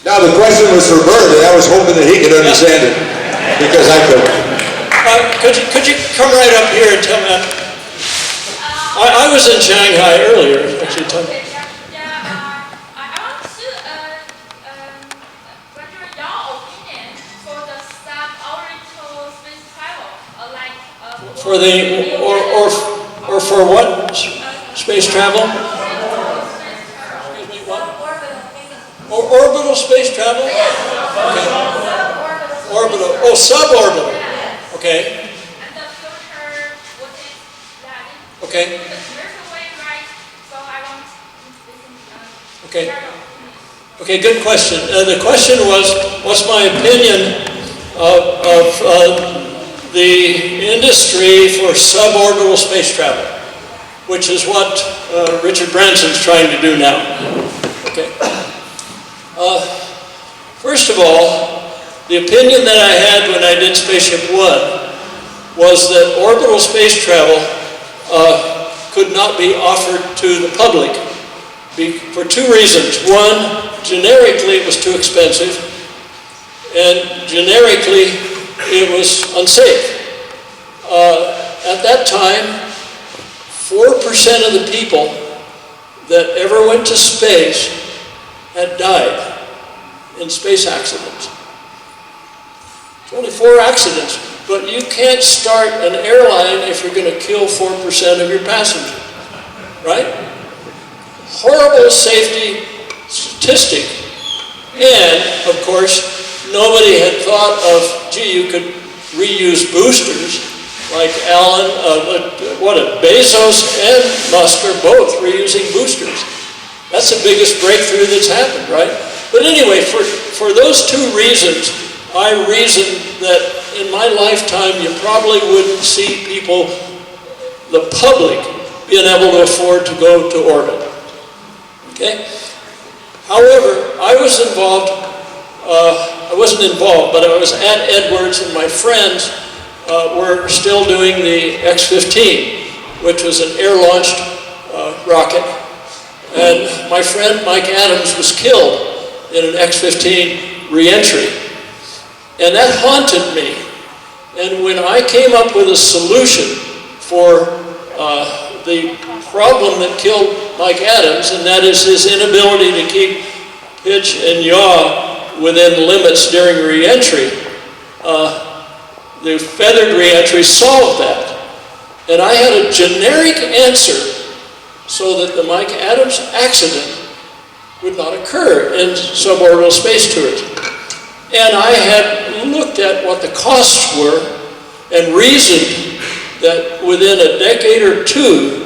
Now the question was for Bert, and I was hoping that he could understand it, because I couldn't. Could you come right up here and tell me? I was in Shanghai earlier, actually. For the, or for what? Space travel? Excuse me, what? Or orbital space travel? Okay. Orbital, oh, suborbital. Okay. Okay. Okay. Okay, good question. The question was, what's my opinion of the industry for suborbital space travel, which is what Richard Branson's trying to do now. Okay. First of all, the opinion that I had when I did Spaceship One was that orbital space travel could not be offered to the public for two reasons. One, generically it was too expensive, and generically it was unsafe. At that time, 4% of the people that ever went to space had died in space accidents. It's only 4 accidents, but you can't start an airline if you're going to kill 4% of your passengers, right? Horrible safety statistic. And, of course, nobody had thought of, gee, you could reuse boosters, like Bezos and Musk are both reusing boosters. That's the biggest breakthrough that's happened, right? But anyway, for those two reasons, I reasoned that in my lifetime you probably wouldn't see people, the public, being able to afford to go to orbit. Okay? However, I was involved, I wasn't involved, but I was at Edwards, and my friends were still doing the X-15, which was an air-launched rocket. And my friend Mike Adams was killed in an X-15 re-entry. And that haunted me. And when I came up with a solution for the problem that killed Mike Adams, and that is his inability to keep pitch and yaw within limits during re-entry, the feathered re-entry solved that. And I had a generic answer so that the Mike Adams accident would not occur in suborbital space tourism. And I had looked at what the costs were and reasoned that within a decade or two,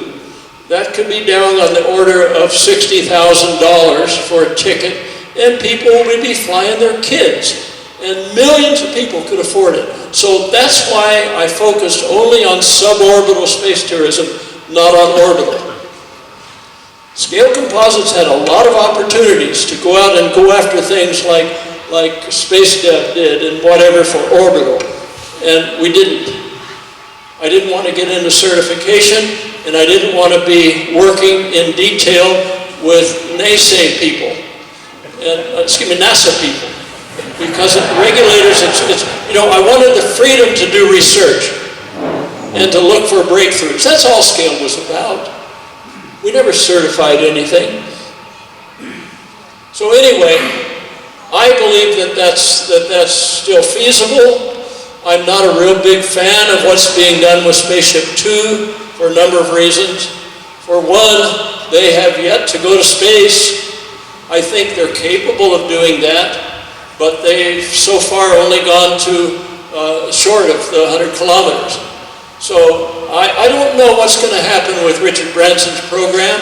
that could be down on the order of $60,000 for a ticket, and people would be flying their kids. And millions of people could afford it. So that's why I focused only on suborbital space tourism, not on orbital. Scale Composites had a lot of opportunities to go out and go after things like Space Dev did and whatever for orbital, and we didn't. I didn't want to get into certification, and I didn't want to be working in detail with NASA people, and NASA people. Because regulators, I wanted the freedom to do research and to look for breakthroughs. That's all Scale was about. We never certified anything. So anyway, I believe that that's still feasible. I'm not a real big fan of what's being done with Spaceship Two for a number of reasons. For one, they have yet to go to space. I think they're capable of doing that, but they've so far only gone to short of the 100 kilometers. So I don't know what's going to happen with Richard Branson's program.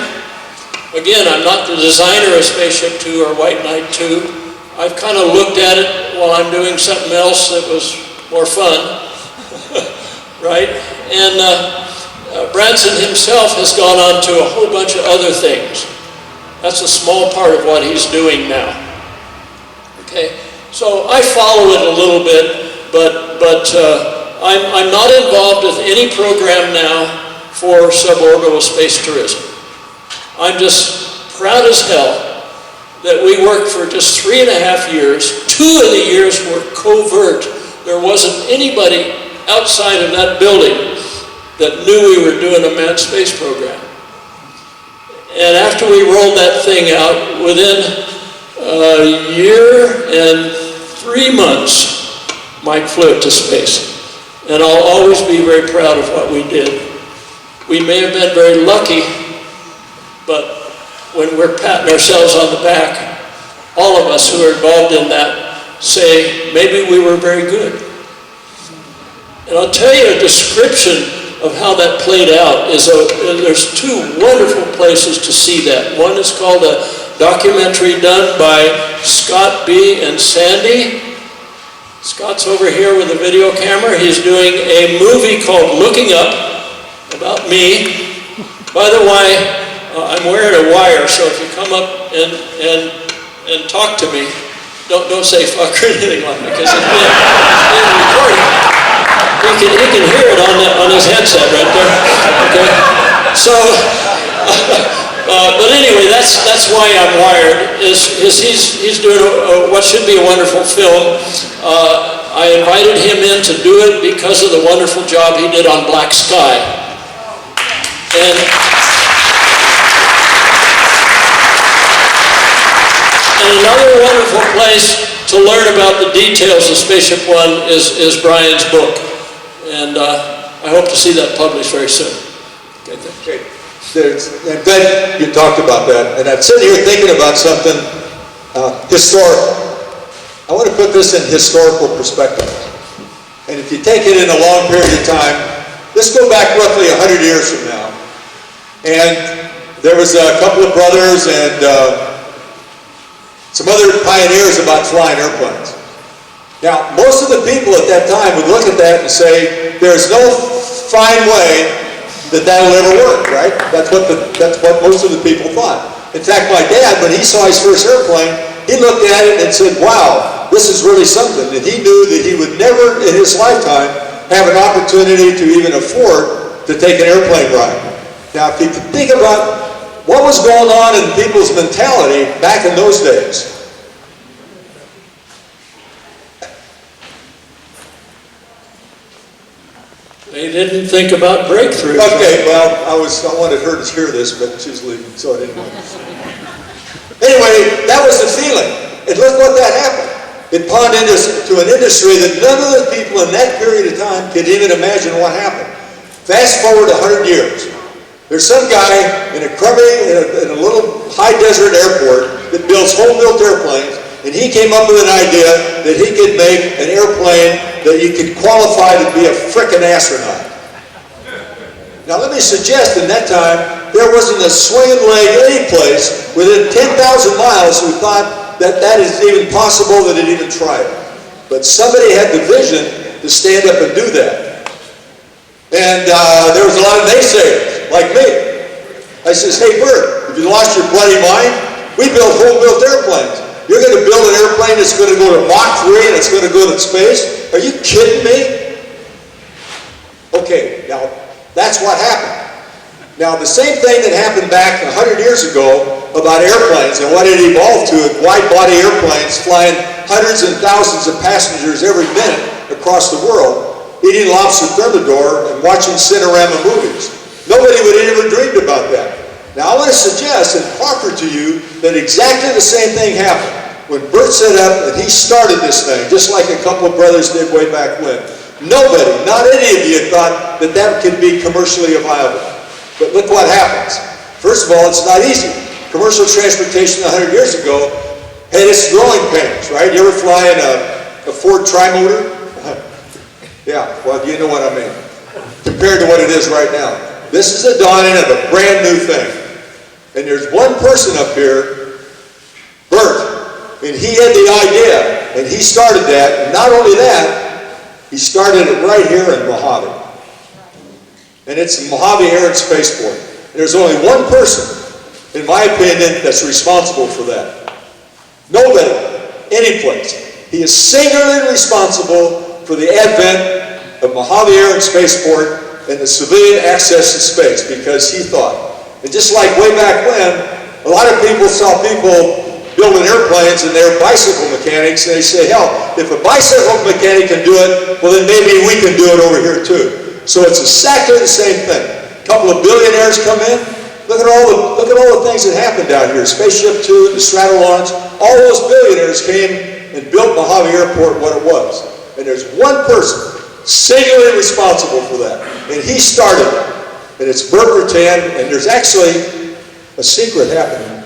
Again, I'm not the designer of Spaceship Two or White Knight 2. I've kind of looked at it while I'm doing something else that was more fun, right? And Branson himself has gone on to a whole bunch of other things. That's a small part of what he's doing now. Okay, so I follow it a little bit, but I'm not involved with any program now for suborbital space tourism. I'm just proud as hell that we worked for just 3.5 years. 2 of the years were covert. There wasn't anybody outside of that building that knew we were doing a manned space program. And after we rolled that thing out, within a year and 3 months, Mike flew it to space. and I'll always be very proud of what we did. We may have been very lucky, but when we're patting ourselves on the back, all of us who are involved in that say, maybe we were very good. And I'll tell you a description of how that played out there's two wonderful places to see that. One is called a documentary done by Scott B. and Sandy. Scott's over here with a video camera. He's doing a movie called Looking Up about me. By the way, I'm wearing a wire, so if you come up and talk to me, don't say fuck or anything like that, because it's being recorded. He can hear it on his headset right there. Okay, so but anyway, that's why I'm wired. He's doing what should be a wonderful film. I invited him in to do it because of the wonderful job he did on Black Sky. And another wonderful place to learn about the details of Spaceship One is Brian's book. And I hope to see that published very soon. Okay. I'm glad you talked about that. And I'm sitting here thinking about something historical. I want to put this in historical perspective. And if you take it in a long period of time, let's go back roughly 100 years from now. And there was a couple of brothers and some other pioneers about flying airplanes. Now, most of the people at that time would look at that and say, there's no fine way that that'll ever work, right? That's what most of the people thought. In fact, my dad, when he saw his first airplane, he looked at it and said, wow, this is really something. And he knew that he would never in his lifetime have an opportunity to even afford to take an airplane ride. Now, if you think about what was going on in people's mentality back in those days, they didn't think about breakthroughs. Okay, well, I wanted her to hear this, but she's leaving, so I didn't. Anyway, that was the feeling. And look what that happened. It pawned into an industry that none of the people in that period of time could even imagine what happened. Fast forward 100 years. There's some guy in a crummy, in a little high desert airport that builds home-built airplanes, and he came up with an idea that he could make an airplane that you could qualify to be a frickin' astronaut. Now let me suggest in that time, there wasn't a swinging leg any place within 10,000 miles who thought that that is even possible, that it even tried it. But somebody had the vision to stand up and do that. And there was a lot of naysayers, like me. I says, hey Bert, have you lost your bloody mind? We build home-built airplanes. You're going to build an airplane that's going to go to Mach 3 and it's going to go to space? Are you kidding me? Okay, now that's what happened. Now the same thing that happened back 100 years ago about airplanes and what it evolved to, wide-body airplanes flying hundreds and thousands of passengers every minute across the world, eating lobster thermidor and watching Cinerama movies. Nobody would have ever dreamed about that. Now I want to suggest and offer to you that exactly the same thing happened when Bert set up and he started this thing, just like a couple of brothers did way back when. Nobody, not any of you, thought that that could be commercially viable. But look what happens. First of all, it's not easy. Commercial transportation 100 years ago had its growing pains, right? You ever fly in a Ford Trimotor? Yeah, well, you know what I mean. Compared to what it is right now. This is the dawning of a brand new thing. And there's one person up here, Bert, and he had the idea, and he started that, and not only that, he started it right here in Mohave. And it's the Mohave Air and Spaceport. And there's only one person, in my opinion, that's responsible for that. Nobody, any place. He is singularly responsible for the advent of Mohave Air and Spaceport and the civilian access to space, because he thought. And just like way back when, a lot of people saw people building airplanes and they're bicycle mechanics, and they say, hell, if a bicycle mechanic can do it, well then maybe we can do it over here too. So it's exactly the same thing. A couple of billionaires come in, look at all the things that happened out here. Spaceship Two, the Stratolaunch, all those billionaires came and built Mohave Airport what it was. And there's one person singularly responsible for that. And he started it. And it's Burt Rutan, and there's actually a secret happening.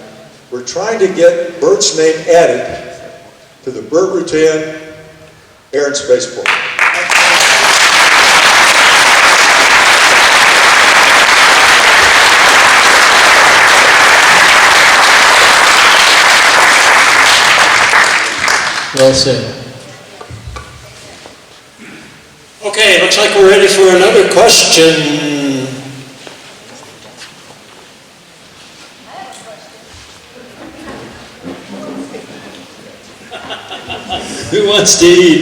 We're trying to get Burt's name added to the Burt Rutan Air and Spaceport. Well said. Okay, looks like we're ready for another question. Who wants to eat?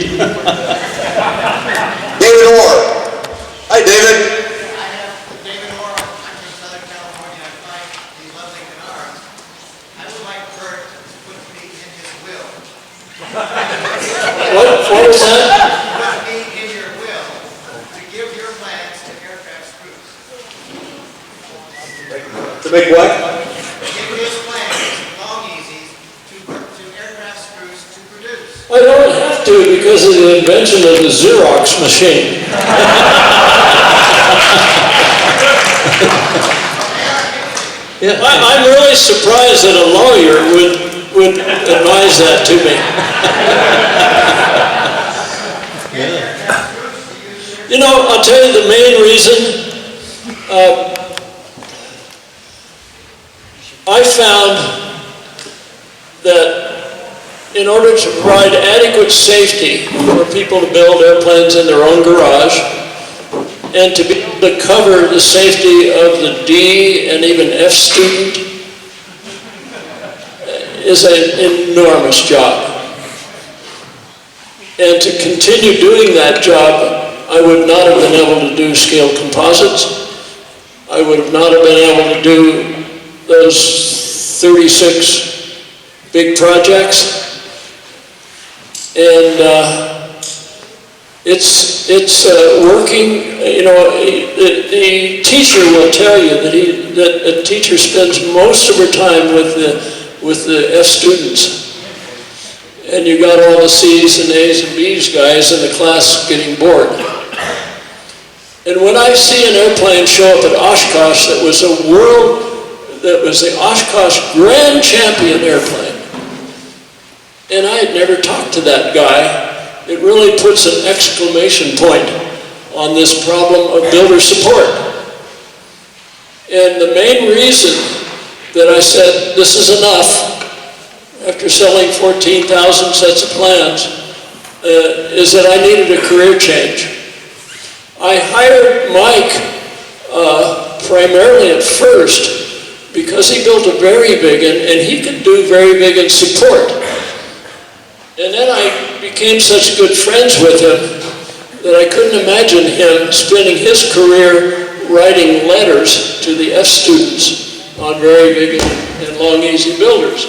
David Orr. Hi, David. What was that? Put me in your will to give your plans to aircraft crews. To make what? Give his plans, long easies, to aircraft crews to produce. I don't have to because of the invention of the Xerox machine. Yeah. I'm really surprised that a lawyer would advise that to me. Yeah. You know, I'll tell you the main reason. I found that in order to provide adequate safety for people to build airplanes in their own garage, and to be able to cover the safety of the D and even F student is an enormous job. And to continue doing that job, I would not have been able to do scale composites. I would have not have been able to do those 36 big projects. And it's working, you know, the teacher will tell you that a teacher spends most of her time with the F students. And you got all the C's and A's and B's guys in the class getting bored. And when I see an airplane show up at Oshkosh that was the Oshkosh Grand Champion airplane, and I had never talked to that guy, it really puts an exclamation point on this problem of builder support. And the main reason that I said this is enough after selling 14,000 sets of plans is that I needed a career change. I hired Mike primarily at first because he built a very big and he could do very big in support. And then I became such good friends with him that I couldn't imagine him spending his career writing letters to the F students on very big and long easy builders.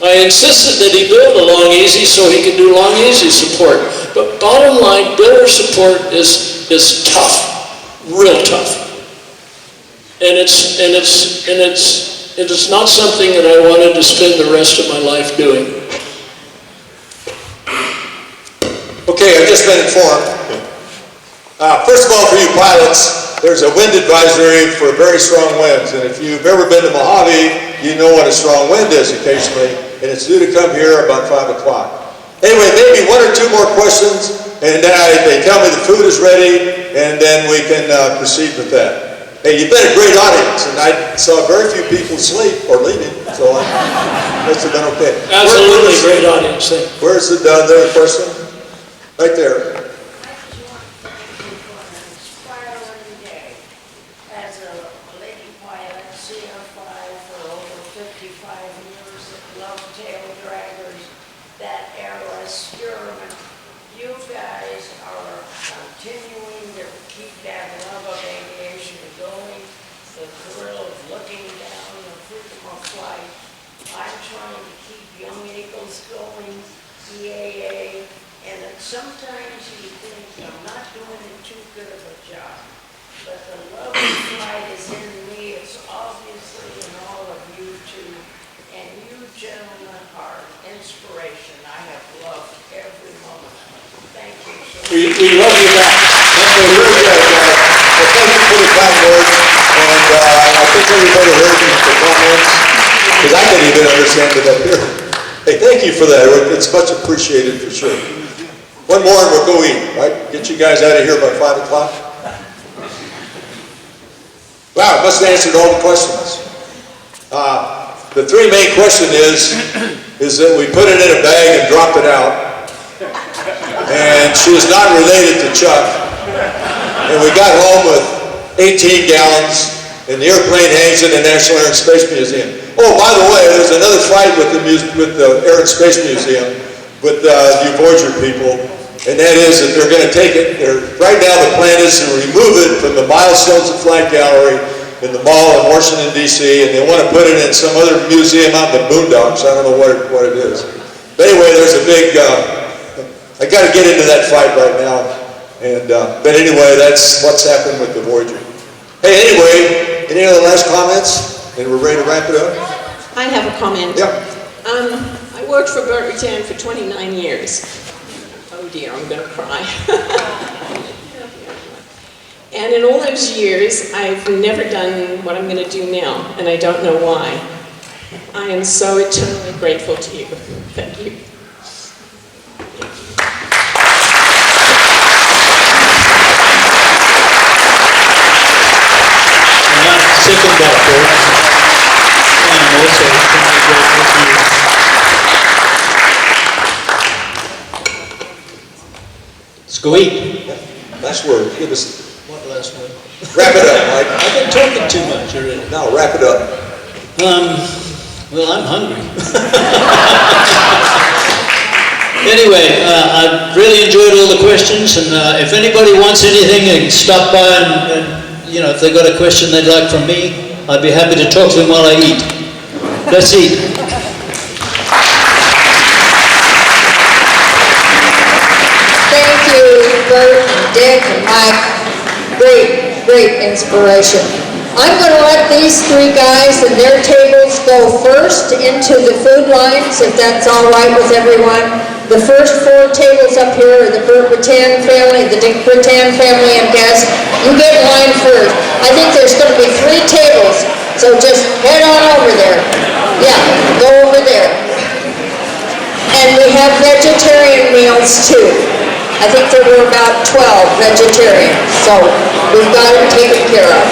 I insisted that he build a long easy so he could do long easy support. But bottom line, builder support is tough, real tough. And it's not something that I wanted to spend the rest of my life doing. Okay, I've just been informed. First of all, for you pilots, there's a wind advisory for very strong winds. And if you've ever been to Mohave, you know what a strong wind is occasionally. And it's due to come here about 5 o'clock. Anyway, maybe one or two more questions, and then they tell me the food is ready, and then we can proceed with that. Hey, you've been a great audience, and I saw very few people sleep or leaving, so I must have been okay. Absolutely great audience. Where's the there, the person? Right there. Sometimes you think I'm not doing too good of a job, but the love of flight is in me. It's obviously in all of you too, and you gentlemen are an inspiration. I have loved every moment of it. Thank you so much. We love you back. Well, very good. Well, thank you for the kind words, and I think everybody heard the comments, because I didn't even understand it up here. Hey, thank you for that. It's much appreciated for sure. One more and we'll go eat, right? Get you guys out of here by 5 o'clock. Wow, I must have answered all the questions. The three main question is that we put it in a bag and dropped it out. And she was not related to Chuck. And we got home with 18 gallons, and the airplane hangs in the National Air and Space Museum. Oh, by the way, there's another fight with the Air and Space Museum with the Voyager people, and that is that they're going to take it. Right now, the plan is to remove it from the Milestones of Flight Gallery in the mall in Washington, D.C., and they want to put it in some other museum out in the boondocks. I don't know what it is. But anyway, there's a big, I got to get into that fight right now. And, but anyway, that's what's happened with the Voyager. Hey, anyway, any other last comments? And we're ready to wrap it up? I have a comment. Yeah. I worked for Burt Rutan for 29 years. Oh dear, I'm going to cry. And in all those years, I've never done what I'm going to do now, and I don't know why. I am so eternally grateful to you. Thank you. Second that, Bert. And I'm also extremely grateful to you. Let's go eat. Last word. Give us. What last word? Wrap it up, Mike. I've been talking too much already. No, wrap it up. Well, I'm hungry. Anyway, I really enjoyed all the questions, and if anybody wants anything, they can stop by and you know, if they've got a question they'd like from me, I'd be happy to talk to them while I eat. Let's eat. Thank you, Bert, Dick, and Mike. Great inspiration. I'm going to let these three guys and their tables go first into the food lines, if that's all right with everyone. The first four tables up here are the Burt Rutan family, the Dick Rutan family and guests. You get in line first. I think there's going to be 3 tables, so just head on over there. Yeah, go over there. And we have vegetarian meals too. I think there were about 12 vegetarians, so we've got them taken care of.